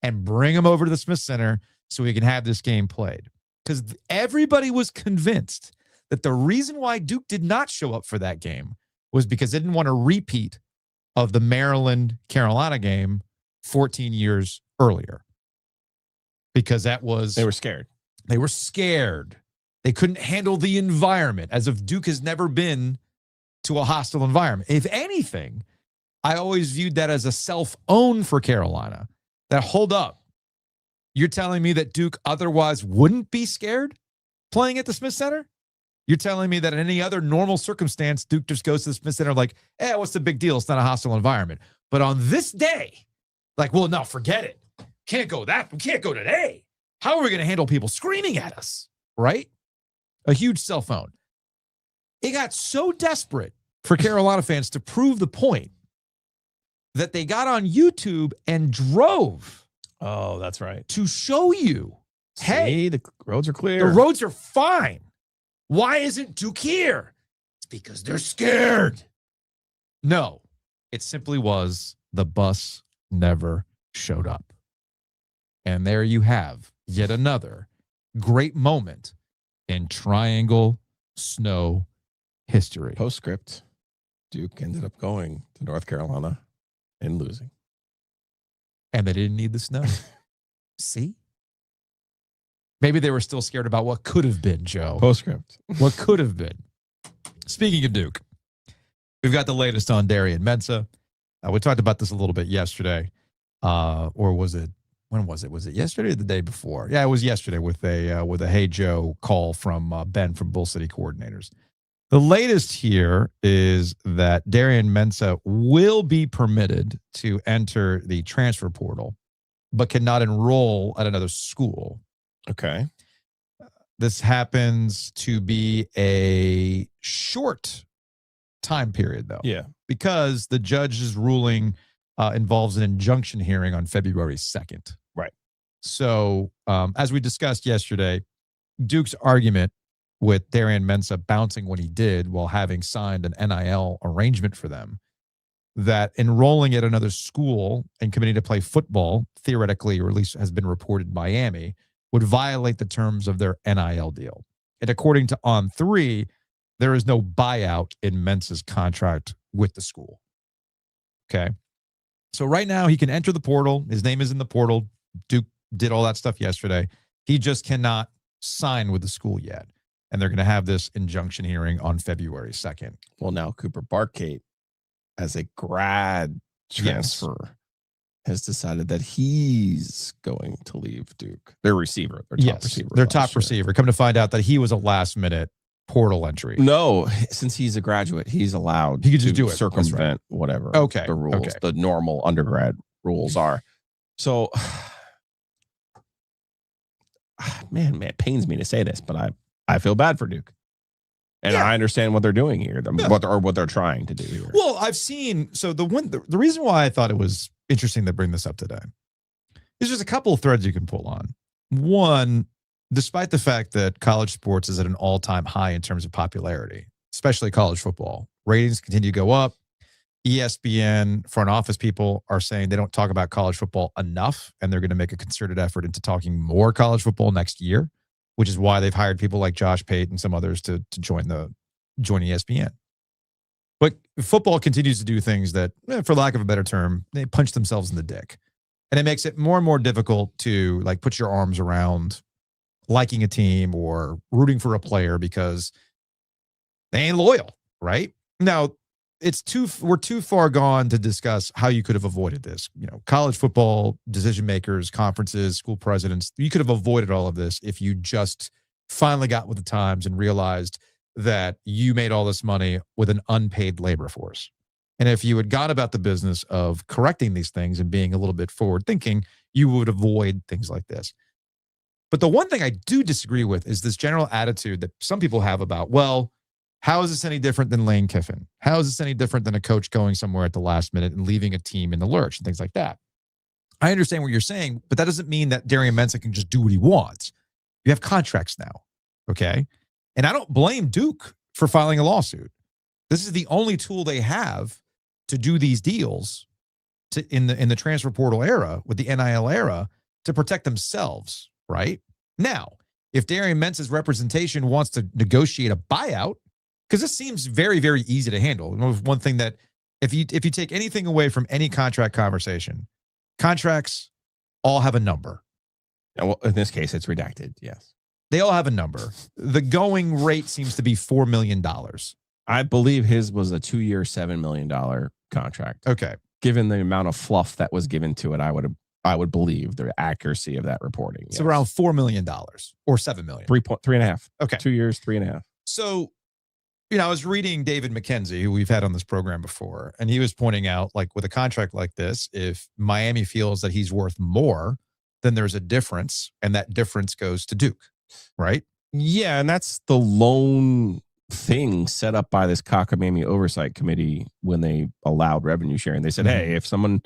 and bring them over to the Smith Center so we can have this game played. Because everybody was convinced that the reason why Duke did not show up for that game was because they didn't want a repeat of the Maryland-Carolina game 14 years earlier. Because that was... They were scared. They were scared. They couldn't handle the environment, as if Duke has never been to a hostile environment. If anything, I always viewed that as a self-own for Carolina. That, hold up, you're telling me that Duke otherwise wouldn't be scared playing at the Smith Center? You're telling me that in any other normal circumstance, Duke just goes to the Smith Center like, what's the big deal? It's not a hostile environment. But on this day, like, well, no, forget it. Can't go that. We can't go today. How are we going to handle people screaming at us? Right? A huge cell phone. It got so desperate for Carolina fans to prove the point that they got on YouTube and drove. Oh, that's right. To show you, hey, the roads are clear. The roads are fine. Why isn't Duke here? It's because they're scared. No, it simply was the bus never showed up. And there you have yet another great moment in Triangle Snow history. Postscript, Duke ended up going to North Carolina and losing. And they didn't need the snow. See? Maybe they were still scared about what could have been, Joe. Postscript. What could have been. Speaking of Duke, we've got the latest on Darian Mensah. We talked about this a little bit yesterday. Or was it, when was it? Was it yesterday or the day before? Yeah, it was yesterday with a Hey Joe call from Ben from Bull City Coordinators. The latest here is that Darian Mensah will be permitted to enter the transfer portal, but cannot enroll at another school. Okay. This happens to be a short time period, though. Yeah. Because the judge's ruling involves an injunction hearing on February 2nd. Right. So, as we discussed yesterday, Duke's argument with Darian Mensah bouncing when he did while having signed an NIL arrangement for them, that enrolling at another school and committing to play football, theoretically, or at least has been reported in Miami, would violate the terms of their NIL deal. And according to On3, there is no buyout in Mensah's contract with the school. Okay. So right now he can enter the portal. His name is in the portal. Duke did all that stuff yesterday. He just cannot sign with the school yet. And they're going to have this injunction hearing on February 2nd. Well, now Cooper Barkate, as a grad transfer, has decided that he's going to leave Duke. Their receiver. Their top receiver. Their top receiver. Come to find out that he was a last-minute portal entry. No, since he's a graduate, he's allowed he could just to do it. circumvent whatever the rules, the normal undergrad rules are. So, man, it pains me to say this, but I feel bad for Duke. And I understand what they're doing here, what they're trying to do here. Well, I've seen, so the reason why I thought it was interesting to bring this up today is there's a couple of threads you can pull on. One, despite the fact that college sports is at an all-time high in terms of popularity, especially college football, ratings continue to go up. ESPN front office people are saying they don't talk about college football enough, and they're going to make a concerted effort into talking more college football next year, which is why they've hired people like Josh Pate and some others to join ESPN. But football continues to do things that, for lack of a better term, they punch themselves in the dick. And it makes it more and more difficult to like put your arms around liking a team or rooting for a player because they ain't loyal, right? Now, we're too far gone to discuss how you could have avoided this. College football decision makers, conferences, school presidents, you could have avoided all of this if you just finally got with the times and realized that you made all this money with an unpaid labor force. And if you had gone about the business of correcting these things and being a little bit forward thinking, you would avoid things like this. But the one thing I do disagree with is this general attitude that some people have about, well, how is this any different than Lane Kiffin? How is this any different than a coach going somewhere at the last minute and leaving a team in the lurch and things like that? I understand what you're saying, but that doesn't mean that Darian Mensah can just do what he wants. You have contracts now, okay? And I don't blame Duke for filing a lawsuit. This is the only tool they have to do these deals in the transfer portal era, with the NIL era, to protect themselves, right? Now, if Darian Mensah's representation wants to negotiate a buyout, because this seems very, very easy to handle. One thing that if you take anything away from any contract conversation, contracts all have a number. Well, in this case, it's redacted. Yes. They all have a number. The going rate seems to be $4 million. I believe his was a 2-year, $7 million contract. Okay. Given the amount of fluff that was given to it, I would believe the accuracy of that reporting. It's around $4 million or $7 million. 3.5. Okay. 2 years, 3.5. So, I was reading David McKenzie, who we've had on this program before, and he was pointing out, like, with a contract like this, if Miami feels that he's worth more, then there's a difference, and that difference goes to Duke, right? Yeah, and that's the lone thing set up by this cockamamie oversight committee when they allowed revenue sharing. They said, hey, if someone,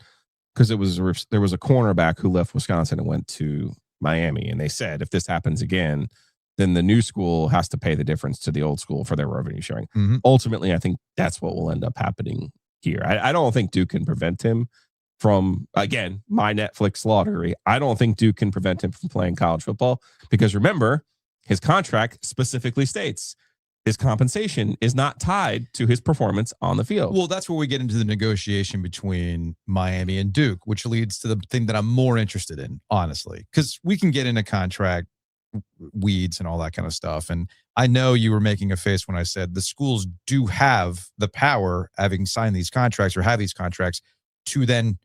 because there was a cornerback who left Wisconsin and went to Miami, and they said, if this happens again, then the new school has to pay the difference to the old school for their revenue sharing. Ultimately, I think that's what will end up happening here. I don't think Duke can prevent him from, again, my Netflix law degree. I don't think Duke can prevent him from playing college football because, remember, his contract specifically states his compensation is not tied to his performance on the field. Well, that's where we get into the negotiation between Miami and Duke, which leads to the thing that I'm more interested in, honestly, because we can get into contract weeds and all that kind of stuff. And I know you were making a face when I said the schools do have the power, having signed these contracts or have these contracts, to then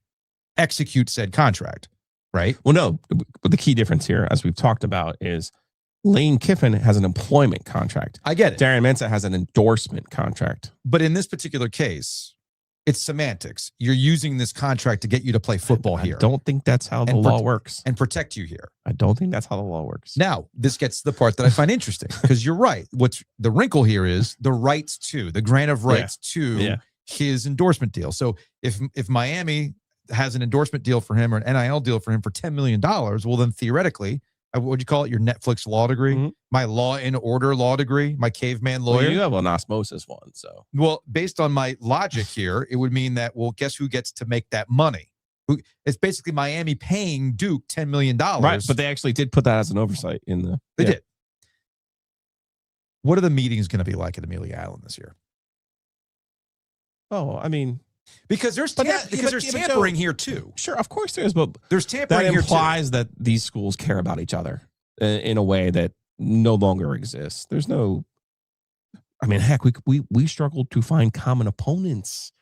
execute said contract, right? Well, no, but the key difference here, as we've talked about, is Lane Kiffin has an employment contract. I get it. Darian Mensah has an endorsement contract. But in this particular case, it's semantics. You're using this contract to get you to play football here. I don't think that's how the law works. And protect you here. I don't think that's how the law works. Now, this gets to the part that I find interesting, because you're right. What's the wrinkle here is the rights to, the grant of rights to his endorsement deal. So if Miami has an endorsement deal for him or an NIL deal for him for $10 million, well, then theoretically, what would you call it? Your Netflix law degree, my Law and Order law degree, my caveman lawyer. Well, you have an osmosis one, so. Well, based on my logic here, it would mean that, well, guess who gets to make that money? It's basically Miami paying Duke $10 million. Right, but they actually did put that as an oversight in the. They did. What are the meetings going to be like at Amelia Island this year? Oh, I mean, because there's tampering here too. Sure, of course there is, but there's tampering that here implies that these schools care about each other in a way that no longer exists. There's no, I mean, heck, we struggled to find common opponents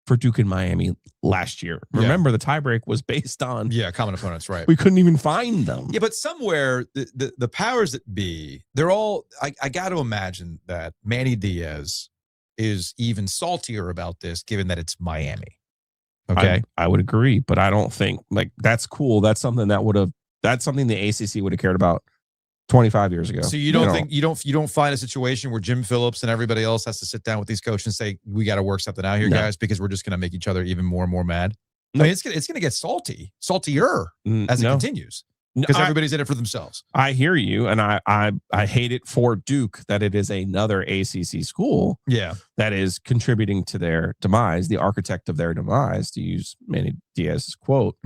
for Duke and Miami last year. Remember, the tiebreak was based on common opponents, right? We couldn't even find them. Yeah, but somewhere the powers that be, they're all. I got to imagine that Manny Diaz is even saltier about this, given that it's Miami. Okay, I would agree, but I don't think that's cool. That's something that's something the ACC would have cared about 25 years ago. So you don't think you don't find a situation where Jim Phillips and everybody else has to sit down with these coaches and say, we got to work something out here, guys, because we're just going to make each other even more and more mad. No. I mean, it's going to get saltier as it continues. Because everybody's in it for themselves. I hear you, and I hate it for Duke that it is another ACC school that is contributing to their demise, the architect of their demise, to use Manny Diaz's quote.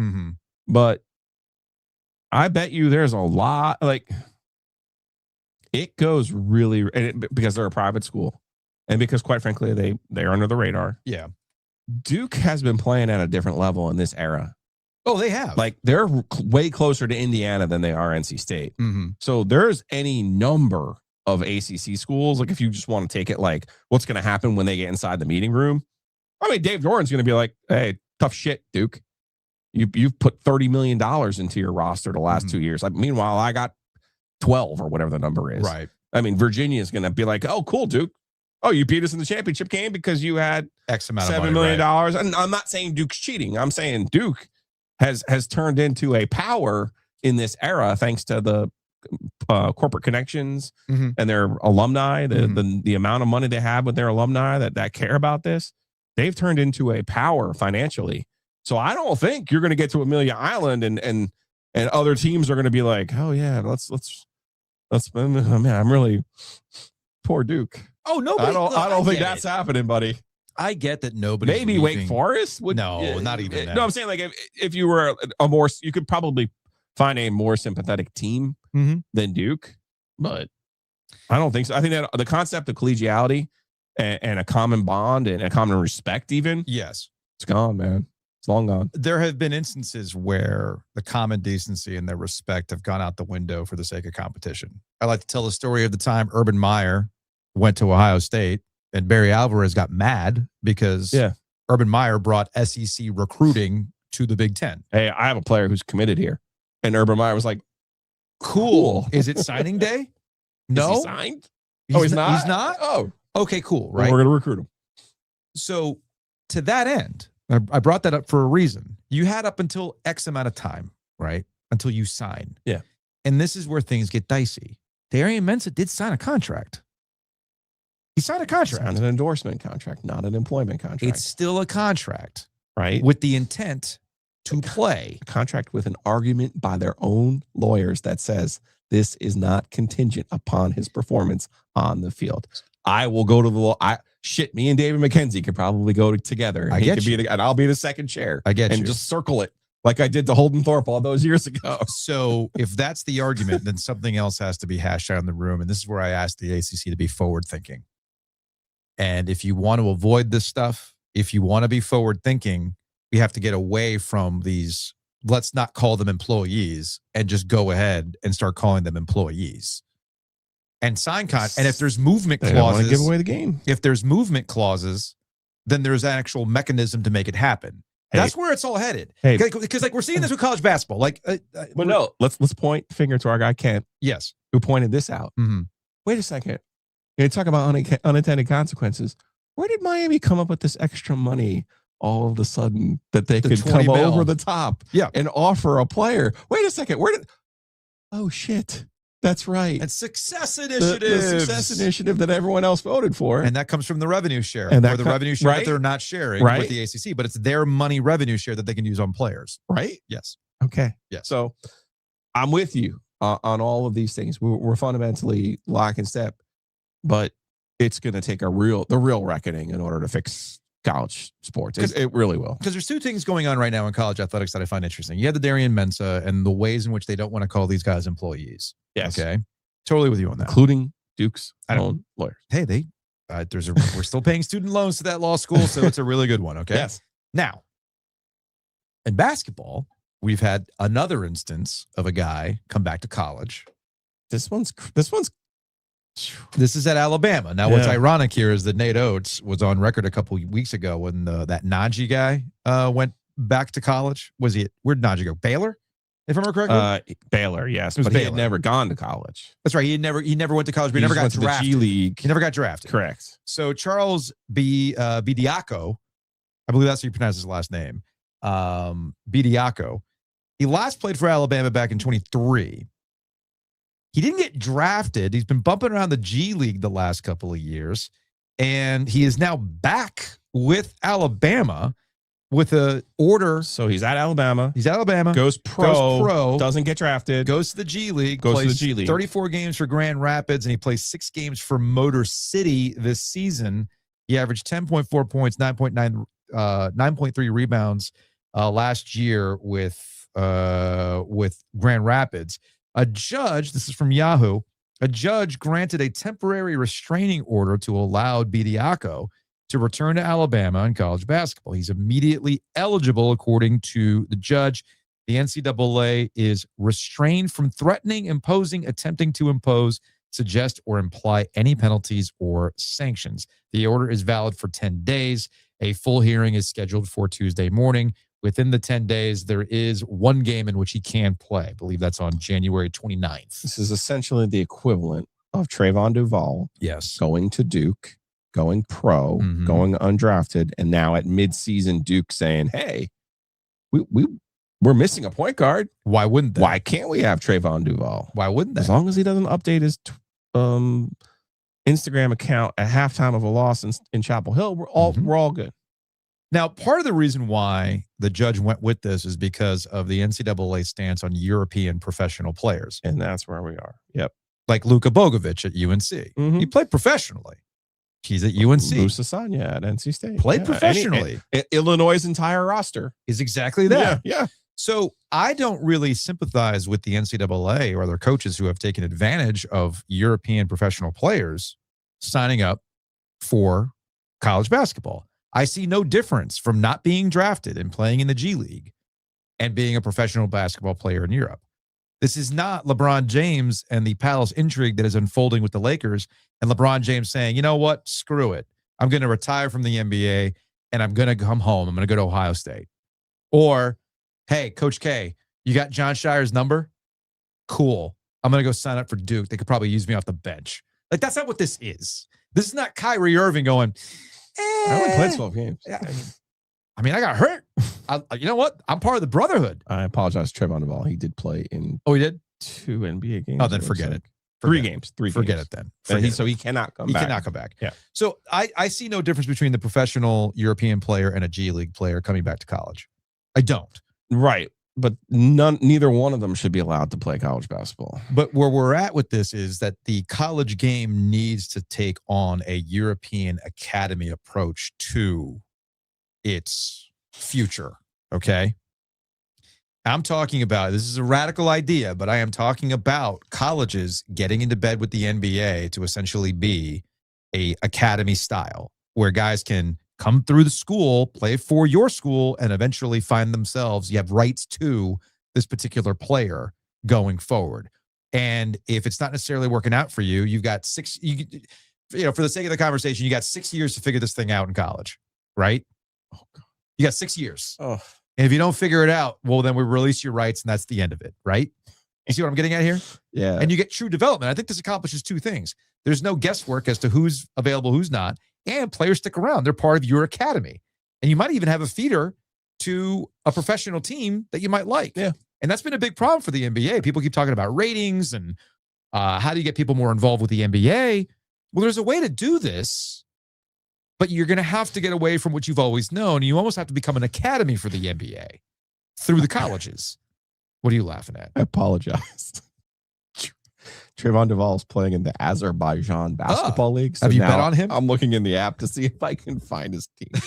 But I bet you there's a lot, it goes really, because they're a private school. and because quite frankly they're under the radar. Yeah. Duke has been playing at a different level in this era. Oh, they have. Like they're way closer to Indiana than they are NC State. Mm-hmm. So there's any number of ACC schools. Like if you just want to take it like what's going to happen when they get inside the meeting room. I mean, Dave Doran's going to be like, hey, tough shit, Duke. You've put $30 million into your roster the last 2 years. Like, meanwhile, I got 12 or whatever the number is. Right. I mean, Virginia is going to be like, oh, cool, Duke. Oh, you beat us in the championship game because you had X amount of $7 money, million. right. And I'm not saying Duke's cheating. I'm saying Duke has turned into a power in this era thanks to the corporate connections and their alumni, the amount of money they have with their alumni that care about this. They've turned into a power financially. So I don't think you're going to get to Amelia Island and other teams are going to be like, oh yeah, let's. Man, I'm really poor Duke. Oh, nobody. I don't think that's happening, buddy. I get that nobody. Maybe Wake Forest would. No, not even that. No, I'm saying like if you were a more, you could probably find a more sympathetic team than Duke, but I don't think so. I think that the concept of collegiality and a common bond and a common respect, even, yes, it's gone, man. It's long gone. There have been instances where the common decency and their respect have gone out the window for the sake of competition. I like to tell the story of the time Urban Meyer went to Ohio State and Barry Alvarez got mad because Urban Meyer brought SEC recruiting to the Big Ten. Hey, I have a player who's committed here. And Urban Meyer was like, cool. Is it signing day? No. Is he signed? He's not? He's not? Oh. Okay, cool. Well, right. we're going to recruit him. So to that end, I brought that up for a reason. You had up until X amount of time, right? Until you sign. Yeah. And this is where things get dicey. Darian Mensah did sign a contract. He signed a contract. Signed an endorsement contract, not an employment contract. It's still a contract. Right. With the intent to play. A contract with an argument by their own lawyers that says this is not contingent upon his performance on the field. I will go to the law. Me and David McKenzie could probably go together. And I'll be the second chair. I get you. And just circle it like I did to Holden Thorpe all those years ago. So if that's the argument, then something else has to be hashed out in the room. And this is where I asked the ACC to be forward thinking. And if you want to avoid this stuff, if you want to be forward thinking, we have to get away from these, let's not call them employees, and just go ahead and start calling them employees. And sign and if there's movement clauses, don't want to give away the game. If there's movement clauses, then there's an actual mechanism to make it happen. Hey, that's where it's all headed. Hey, because like we're seeing this with college basketball. Like, but no, let's point the finger to our guy Kent. Yes, who pointed this out. Wait a second. You talk about unintended consequences. Where did Miami come up with this extra money all of a sudden that they could come over the top and offer a player? Wait a second. Oh shit. That's right. And success initiative. The success initiative that everyone else voted for. And that comes from the revenue share. And or the revenue share that they're not sharing with the ACC, but it's their money revenue share that they can use on players. Right? Yes. Okay. Yeah. So I'm with you on all of these things. We're fundamentally lock and step, but it's going to take the real reckoning in order to fix college sports. It really will. Because there's two things going on right now in college athletics that I find interesting. You have the Darian Mensah and the ways in which they don't want to call these guys employees. Yes. Okay. Totally with you on that. Including Duke's own lawyers. Hey, we're still paying student loans to that law school, so it's a really good one. Okay. Yes. Now, in basketball, we've had another instance of a guy come back to college. This is at Alabama. Now, what's ironic here is that Nate Oates was on record a couple of weeks ago when that Najee guy went back to college. Where'd Najee go? Baylor, if I remember correctly? Baylor, yes. But Baylor. he had never gone to college. That's right. He never went to college, but he never got drafted. The G League. He never got drafted. Correct. So Charles Bediako, I believe that's how you pronounce his last name, Bediako, he last played for Alabama back in 23. He didn't get drafted. He's been bumping around the G League the last couple of years, and he is now back with Alabama with a order. So he's at Alabama. Goes pro. Doesn't get drafted. Goes to the G League. Goes to the G League. 34 games for Grand Rapids, and he plays 6 games for Motor City this season. He averaged 10.4 points, 9.3 rebounds last year with Grand Rapids. A judge, this is from Yahoo, A judge granted a temporary restraining order to allow Bediako to return to Alabama in college basketball. He's immediately eligible, according to the judge. The NCAA is restrained from threatening, imposing, attempting to impose, suggest, or imply any penalties or sanctions. The order is valid for 10 days. A full hearing is scheduled for Tuesday morning. Within the 10 days, there is one game in which he can play. I believe that's on January 29th. This is essentially the equivalent of Trayvon Duval Yes. going to Duke, going pro, Mhm. going undrafted, and now at midseason Duke saying, hey, we're missing a point guard. Why wouldn't they? Why can't we have Trayvon Duval? Why wouldn't As they? long as he doesn't update his Instagram account at halftime of a loss in Chapel Hill, we're all good. Now, part of the reason why the judge went with this is because of the NCAA stance on European professional players, And that's where we are. Yep. like Luka Bogovic at UNC. Mhm. He played professionally. He's at UNC. Musa Sanya at NC State. Played Yeah. professionally. Illinois' entire roster. Is exactly that. Yeah. So I don't really sympathize with the NCAA or their coaches who have taken advantage of European professional players signing up for college basketball. I see no difference from not being drafted and playing in the G League and being a professional basketball player in Europe. This is not LeBron James and the palace intrigue that is unfolding with the Lakers and LeBron James saying, you know what, screw it. I'm going to retire from the NBA and I'm going to come home. I'm going to go to Ohio State. Or, hey, Coach K, you got John Shire's number? Cool. I'm going to go sign up for Duke. They could probably use me off the bench. Like, that's not what this is. This is not Kyrie Irving going, I only played 12 games. I mean, I got hurt. You know what? I'm part of the brotherhood. I apologize, Trayvon Duval. He did play in Oh, he did? 2 NBA games. Oh, then it looks forget like. it. 3 Forget it. games. 3 Forget games. it then. So Forget it. he cannot come He back. cannot come back. Yeah. So I see no difference between the professional European player and a G League player coming back to college. I don't. Right. But neither one of them should be allowed to play college basketball. But where we're at with this is that the college game needs to take on a European academy approach to its future. Okay. I'm talking about, this is a radical idea, but I am talking about colleges getting into bed with the NBA to essentially be a academy style where guys can come through the school, play for your school, and eventually find themselves, you have rights to this particular player going forward. And if it's not necessarily working out for you, you've got for the sake of the conversation, you got 6 years to figure this thing out in college, right? Oh, God. You got 6 years. Oh, And if you don't figure it out, well, then we release your rights and that's the end of it, right? You see what I'm getting at here? yeah. And you get true development. I think this accomplishes 2 things. There's no guesswork as to who's available, who's not, and players stick around. They're part of your academy. And you might even have a feeder to a professional team that you might like. Yeah. And that's been a big problem for the NBA. People keep talking about ratings and how do you get people more involved with the NBA? Well, there's a way to do this, but you're going to have to get away from what you've always known. You almost have to become an academy for the NBA through the colleges. What are you laughing at? I apologize. Trayvon Duval is playing in the Azerbaijan Basketball League. So have you now bet on him? I'm looking in the app to see if I can find his team.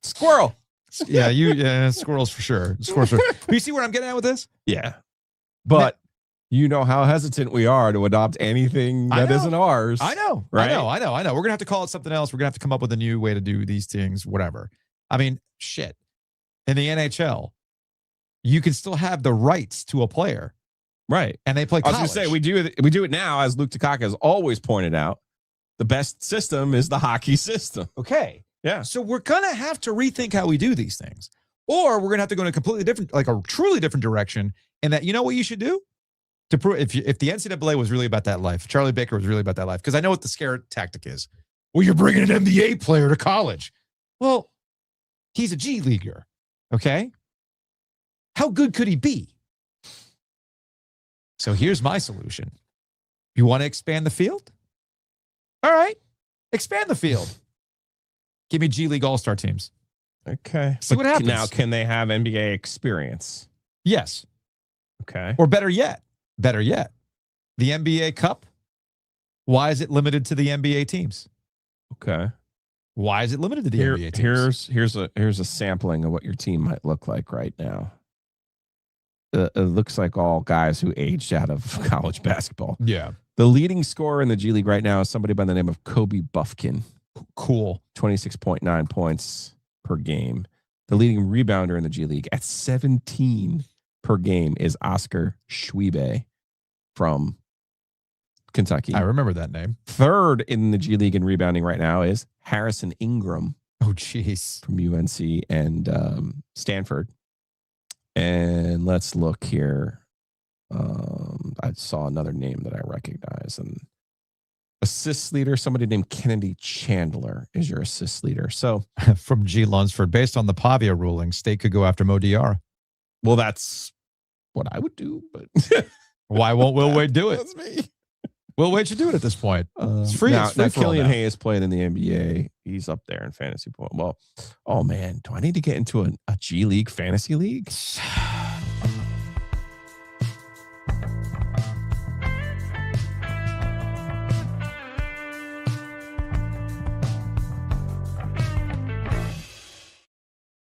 Squirrel. Yeah, squirrels for sure. Squirrels for sure. You see where I'm getting at with this? Yeah. But you know how hesitant we are to adopt anything I that know. isn't ours. I know. Right? I know. We're going to have to call it something else. We're going to have to come up with a new way to do these things, whatever. I mean, shit. In the NHL, you can still have the rights to a player, Right. and they play I was college. going to say, we do it now, as Luke Takaka has always pointed out. The best system is the hockey system. Okay. Yeah. So we're going to have to rethink how we do these things. Or we're going to have to go in a completely different, like a truly different direction. And that, you know what you should do? To prove if the NCAA was really about that life, Charlie Baker was really about that life, because I know what the scare tactic is. Well, you're bringing an NBA player to college. Well, he's a G leaguer. Okay. How good could he be? So here's my solution. You want to expand the field? All right. Expand the field. Give me G League All-Star teams. Okay. See what happens. Now, can they have NBA experience? Yes. Okay. Or better yet, the NBA Cup. Why is it limited to the NBA teams? Okay. Why is it limited to the NBA teams? Here's a sampling of what your team might look like right now. it looks like all guys who aged out of college basketball. Yeah. The leading scorer in the G League right now is somebody by the name of Kobe Buffkin. Cool. 26.9 points per game. The leading rebounder in the G League at 17 per game is Oscar Schwebe from Kentucky. I remember that name. Third in the G League in rebounding right now is Harrison Ingram Oh, jeez. from UNC and Stanford. And let's look here. I saw another name that I recognize. And assist leader, somebody named Kennedy Chandler is your assist leader. So, From G. Lunsford. Based on the Pavia ruling, State could go after Mo Diarra. well, that's what I would do, but Why won't Will Wade do it? That's me. Will Wade should do it at this point. It's free. Now, It's free now for all Killian now. Hayes playing in the NBA. He's up there in fantasy point. Well, oh man, do I need to get into a G League fantasy league?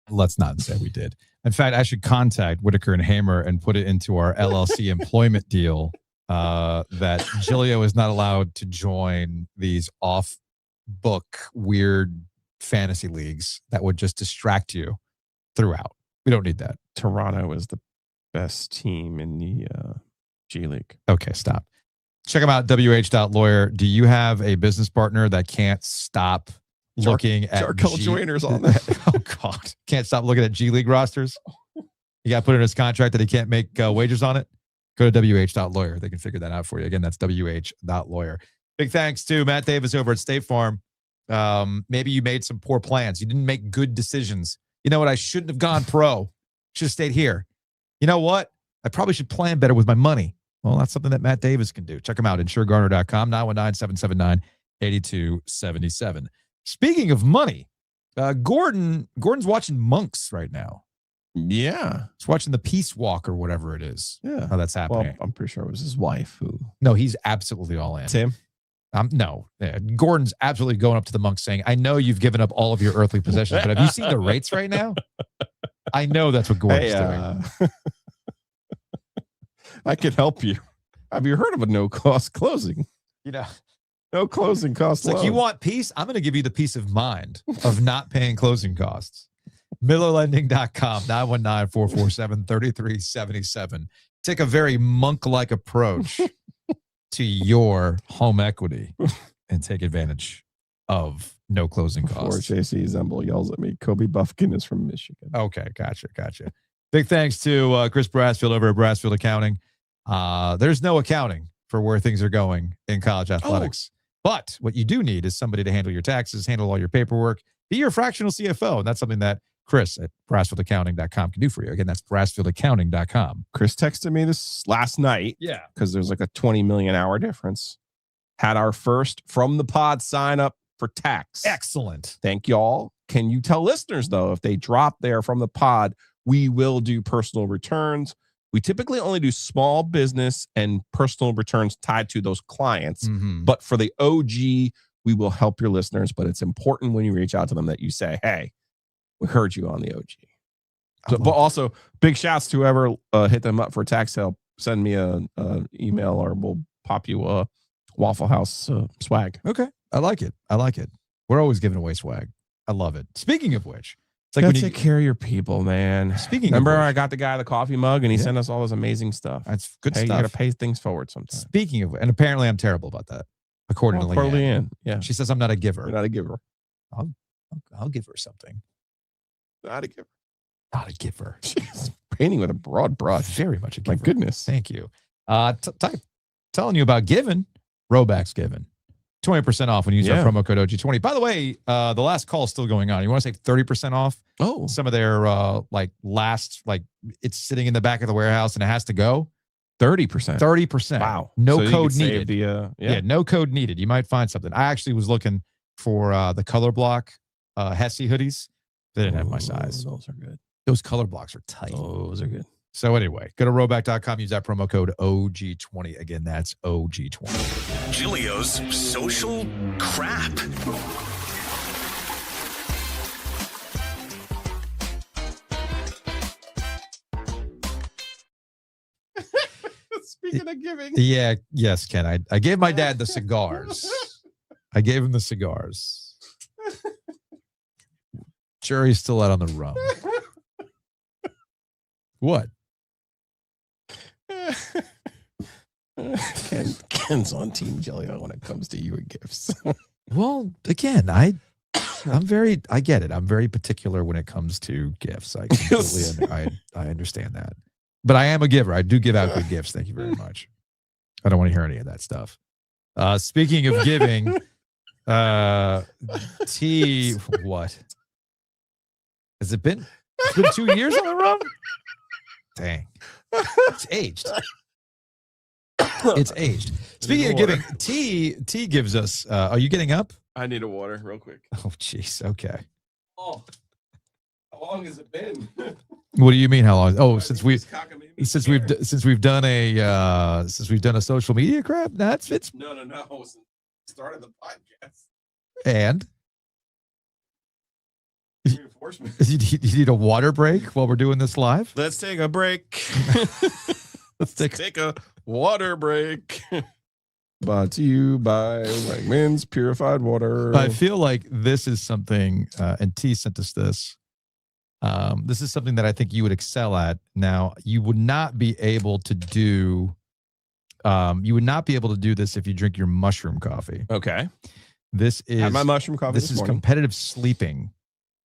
Let's not say we did. In fact, I should contact Whitaker and Hamer and put it into our LLC employment deal that Gilio is not allowed to join these off-book weird fantasy leagues that would just distract you throughout. We don't need that. Toronto is the best team in the G League. Okay, stop. Check them out, wh.lawyer. Do you have a business partner that can't stop looking at Jarkel G- Joiner's on that. Oh, God. Can't stop looking at G League rosters? You got to put in his contract that he can't make wagers on it? Go to wh.lawyer. They can figure that out for you. Again, that's wh.lawyer. Big thanks to Matt Davis over at State Farm. Maybe you made some poor plans. You didn't make good decisions. You know what? I shouldn't have gone pro. Should have stayed here. You know what? I probably should plan better with my money. Well, that's something that Matt Davis can do. Check him out, insuregarner.com, 919-779-8277. Speaking of money, Gordon's watching Monks right now. Yeah. He's watching the Peace Walk or whatever it is. Yeah. How that's Well, happening. I'm pretty sure it was his wife who. No, he's absolutely all in. Tim? No. Yeah, Gordon's absolutely going up to the Monks saying, I know you've given up all of your earthly possessions, but have you seen the rates right now? I know that's what Gordon's doing. I can help you. Have you heard of a no-cost closing? You know, No closing cost. it's like, you want peace? I'm going to give you the peace of mind of not paying closing costs. MillerLending.com, 919-447-3377. Take a very monk-like approach to your home equity and take advantage of no closing Before costs. JC Zemble yells at me, Kobe Buffkin is from Michigan. Okay, gotcha. Big thanks to Chris Brassfield over at Brassfield Accounting. There's no accounting for where things are going in college athletics. But what you do need is somebody to handle your taxes, handle all your paperwork, be your fractional CFO. And that's something that Chris at BrassfieldAccounting.com can do for you. Again, that's BrassfieldAccounting.com. Chris texted me this last night. Yeah. Because there's like a 20 million hour difference. Had our first from the pod sign up for tax. Excellent. Thank y'all. Can you tell listeners, though, if they drop there from the pod, we will do personal returns. We typically only do small business and personal returns tied to those clients. Mhm. But for the OG, we will help your listeners. But it's important when you reach out to them that you say, hey, we heard you on the OG. So, but also, big shouts to whoever hit them up for tax help. Send me an email or we'll pop you a Waffle House swag. Okay. I like it. We're always giving away swag. I love it. Speaking of which, it's like Gotta when you take care of your people, man. Speaking Remember, of which, I got the guy the coffee mug and he Yeah. sent us all this amazing stuff. that's good Hey, you stuff. gotta pay things forward sometimes. Speaking of, and apparently I'm terrible about that, according to Poor Leanne. Leanne. Yeah. She says I'm not a giver. You're not a giver. I'll give her something. Not a giver. Not a giver. She's painting with a broad brush. Very much a giver. My goodness. Thank you. Telling you about Given, Roback's Given. 20% off when you use our promo code OG20. By the way, the last call is still going on. You want to save 30% off Oh, some of their it's sitting in the back of the warehouse and it has to go. 30%. 30%. Wow. No So you code could save needed. The, Yeah, no code needed. You might find something. I actually was looking for the color block Hesse hoodies. They didn't have my size. Those are good. Those color blocks are tight. Those are good. So anyway, go to roback.com, use that promo code OG20. Again, that's OG20. Gilio's social crap. Speaking of giving. Yeah, yes, Ken. I gave my dad the cigars. I gave him the cigars. Jury's still out on the rum. What? Ken's on Team Jellio when it comes to you and gifts. Well, again, I get it. I'm very particular when it comes to gifts. I completely I understand that. But I am a giver. I do give out good gifts. Thank you very much. I don't want to hear any of that stuff. Speaking of giving, what? Has it been? It's been 2 years on the rum? Dang. It's aged. It's aged. Speaking of giving, T gives us, are you getting up? I need a water real quick. Oh, jeez. Okay. Oh, how long has it been? What do you mean? How long? Oh, since we've done a social media crap. That's it's No. Since the start of the podcast. and Reinforcement. you need a water break while we're doing this live. Let's take a break. Let's Take a water break. Brought to you by Wegmans Purified Water. I feel like this is something, and T sent us this. This is something that I think you would excel at. Now, you would not be able to do. You would not be able to do this if you drink your mushroom coffee. Okay. This is Had my mushroom coffee This is morning. competitive sleeping.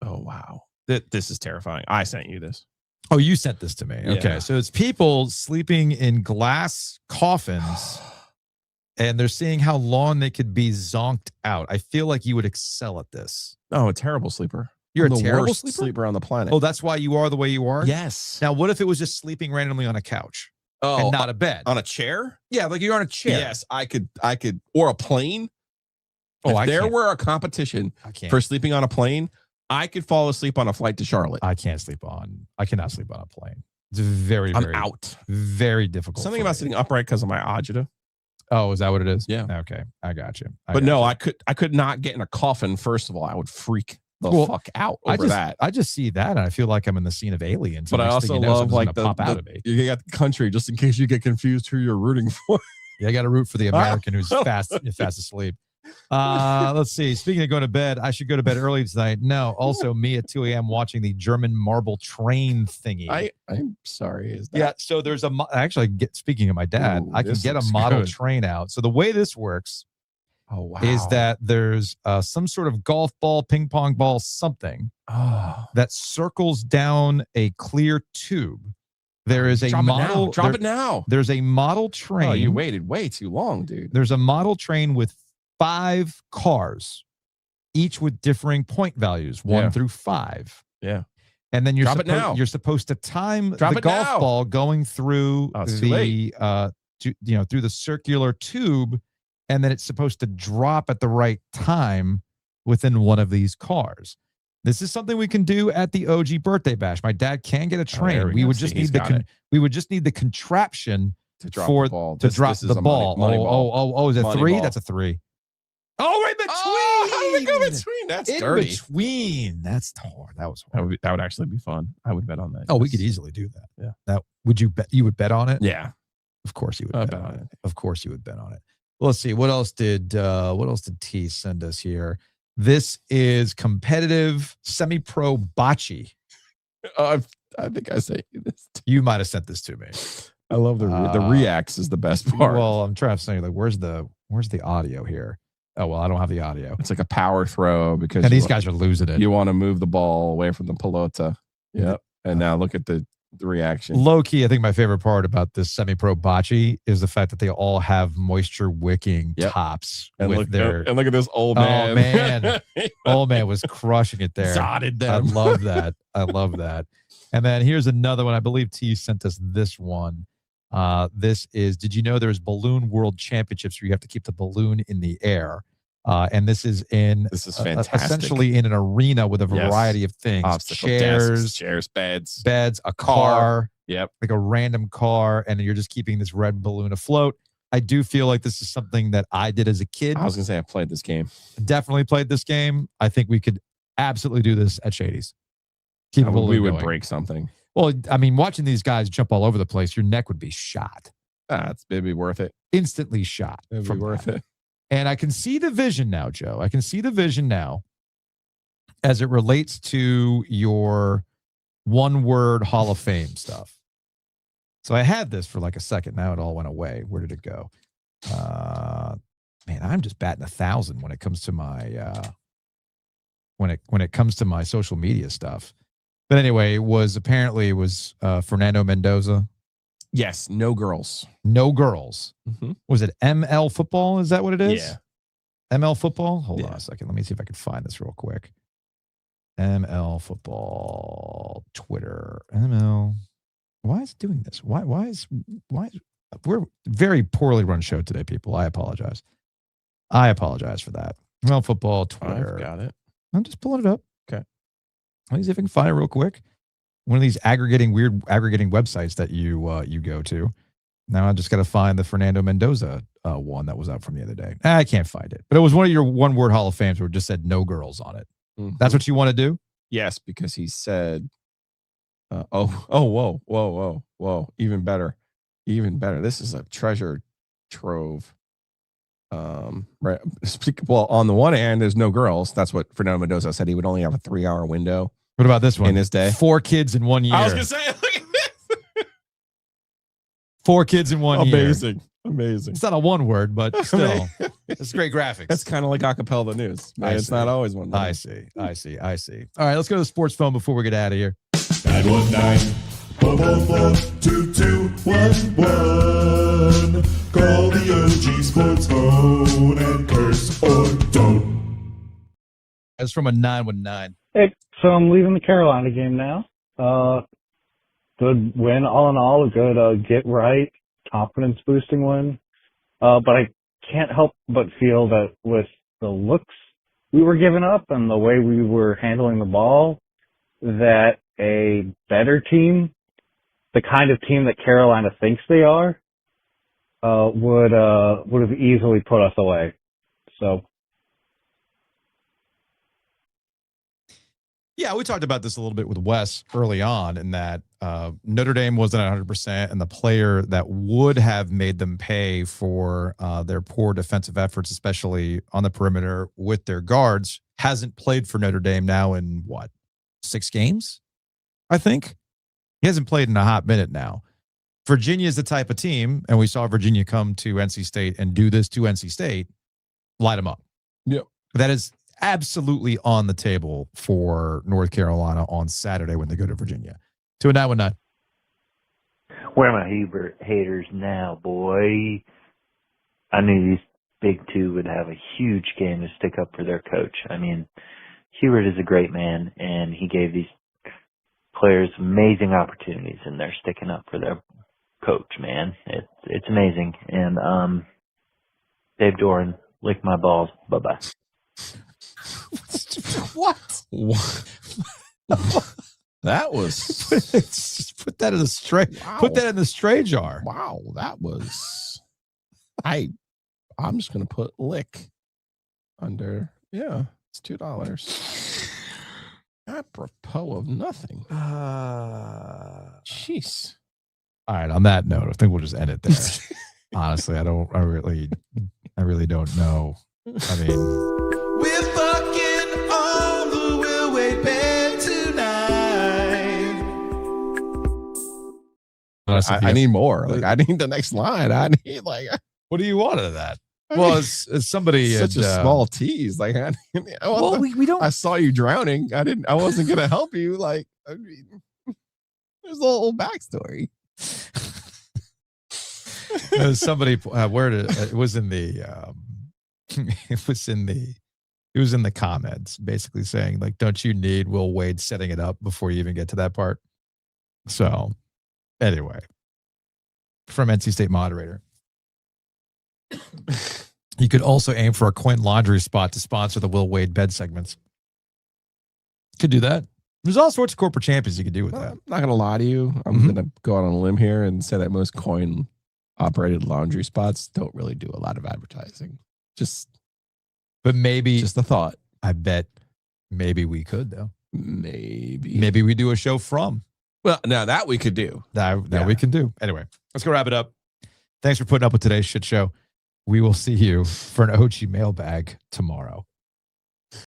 Oh, wow. This is terrifying. I sent you this. Oh, you sent this to me. Okay. Yeah. So it's people sleeping in glass coffins and they're seeing how long they could be zonked out. I feel like you would excel at this. Oh, a terrible sleeper. You're I'm a the terrible worst sleeper? sleeper on the planet. Oh, that's why you are the way you are? yes. Now, what if it was just sleeping randomly on a couch and not a bed? on a chair? Yeah, like you're on a chair. Yes, I could, or a plane. Oh, If there were a competition I can't. for sleeping on a plane, I could fall asleep on a flight to Charlotte. I cannot sleep on a plane. It's very, I'm very, out. very difficult. Something for about me. sitting upright because of my agita. Oh, is that what it is? Yeah. Okay. I got you. But no, I could not get in a coffin. First of all, I would freak the fuck out over that. I just see that and I feel like I'm in the scene of Aliens. But I also love like pop out of me. you got the country just in case you get confused who you're rooting for. Yeah, I got to root for the American who's fast asleep. Let's see. Speaking of going to bed, I should go to bed early tonight. No, also me at 2 a.m. watching the German marble train thingy. I'm sorry. Is that Yeah, so there's speaking of my dad, Ooh, I can this get a looks model good. train out. So the way this works Oh wow. is that there's some sort of golf ball, ping pong ball, something oh that circles down a clear tube. There is a drop model. it now. Drop it now. There's a model train. Oh, you waited way too long, dude. There's a model train with 5 cars, each with differing point values, 1 Yeah. through 5. Yeah. And then Drop it now. you're supposed to time Drop the it golf now. ball going through Oh, it's too late. through the circular tube, and then it's supposed to drop at the right time within one of these cars. This is something we can do at the OG birthday bash. My dad can get a train. there we we go. would See, just he's need got it. we would just need the contraption To drop for the ball. to This- drop this is the a ball. money ball. Oh, is it Money 3? ball. That's a 3. Oh, in between. Oh, we go between. That's in dirty. between. That's hard. That was That hard. would actually be fun. I would bet on that. Oh, we could easily do that. Yeah. That would you bet? You would bet on it? Yeah. Of course you would I'd bet bet on on it. it. Of course you would bet on it. Well, let's see. What else did T send us here? This is competitive semi-pro bocce. I think I sent you this. You might have sent this to me. I love the reacts is the best part. Well, I'm trying to say, like, where's the audio here? Oh, well, I don't have the audio. It's like a power throw because And these guys are losing it. you want to move the ball away from the pelota. Yep. And now look at the reaction. Low key, I think my favorite part about this semi-pro bocce is the fact that they all have moisture wicking Yep. tops And with look, their. and look at this old Oh, man. man. Old man was crushing it there. Zotted I them. love that. I love that. And then here's another one. I believe T sent us this one. This is, did you know there's balloon world championships where you have to keep the balloon in the air? And this is This is fantastic. essentially in an arena with a Yes. variety of things. Obstacle Chairs, desks, chairs, beds. a car, Yep. like a random car, and you're just keeping this red balloon afloat. I do feel like this is something that I did as a kid. I was gonna say I played this game. Definitely played this game. I think we could absolutely do this at Shady's. Keep a balloon We would going. break something. Well, I mean, watching these guys jump all over the place, your neck would be shot. It'd be worth it. Instantly shot. It'd be from worth that. it. And I can see the vision now, Joe. I can see the vision now as it relates to your one-word Hall of Fame stuff. So I had this for like a second. Now it all went away. Where did it go? Man, I'm just batting 1,000 when it comes to my when it comes to my social media stuff. But anyway, it was Fernando Mendoza. Yes, no girls. No girls. Mm-hmm. Was it ML football? Is that what it is? Yeah. ML football? Hold Yeah. on a second. Let me see if I can find this real quick. ML football, Twitter, ML. Why is it doing this? Why is we're a very poorly run show today, people. I apologize. I apologize for that. ML football, Twitter. I've got it. I'm just pulling it up. Okay. Let me see if I can find it real quick. One of these aggregating websites that you go to. Now I just got to find the Fernando Mendoza one that was up from the other day. I can't find it, but it was one of your one-word Hall of Fames where it just said no girls on it. Mhm. That's what you want to do? Yes, because he said, whoa. Even better. This is a treasure trove. Right. Well, on the one hand, there's no girls. That's what Fernando Mendoza said. He would only have a 3-hour window. What about this one? In his day? 4 kids in 1 year. I was going to say, look at this. 4 kids in 1 year. Amazing. It's not a one word, but still, it's great graphics. That's kind of like acapella news. Man, it's not always one. I see. All right, let's go to the sports phone before we get out of here. 919-444-2211. Call the OG Sports Phone and curse or don't. That's from a 919. Hey, so I'm leaving the Carolina game now. Good win, all in all, a good get right, confidence boosting win. But I can't help but feel that with the looks we were giving up and the way we were handling the ball, that a better team, the kind of team that Carolina thinks they are, would have easily put us away. So. Yeah, we talked about this a little bit with Wes early on in that Notre Dame wasn't at 100%, and the player that would have made them pay for their poor defensive efforts, especially on the perimeter with their guards, hasn't played for Notre Dame now in, 6 games, I think? He hasn't played in a hot minute now. Virginia is the type of team, and we saw Virginia come to NC State and do this to NC State, light them up. Yep. That is absolutely on the table for North Carolina on Saturday when they go to Virginia. 2-9-1-9. Where are my Hubert haters now, boy? I knew these big two would have a huge game to stick up for their coach. I mean, Hubert is a great man, and he gave these players amazing opportunities, and they're sticking up for their coach, man. It's amazing. And Dave Doran, lick my balls. Bye-bye. What? That was just put that in the straight. Wow. Put that in the stray jar. Wow, that was I'm just gonna put lick under. Yeah, it's $2. Apropos of nothing. Jeez. All right. On that note, I think we'll just end it there. Honestly, I really don't know. I mean, We're fucking on the Will Wade bed tonight. I need more. Like, I need the next line. I need what do you want out of that? Well, as somebody such had, a small tease. Like, we don't. I saw you drowning. I wasn't gonna help you. Like, I mean, there's a little backstory. Somebody where it was in the it was in the comments basically saying, like, don't you need Will Wade setting it up before you even get to that part? So anyway, from NC State moderator. You could also aim for a coin laundry spot to sponsor the Will Wade bed segments. Could do that. There's all sorts of corporate champions you could do with that. I'm not going to lie to you. I'm going to go out on a limb here and say that most coin operated laundry spots don't really do a lot of advertising. But maybe just a thought. I bet maybe we could, though. Maybe we do a show from. Well, now that we could do. That we can do. Anyway, let's go wrap it up. Thanks for putting up with today's shit show. We will see you for an OG mailbag tomorrow.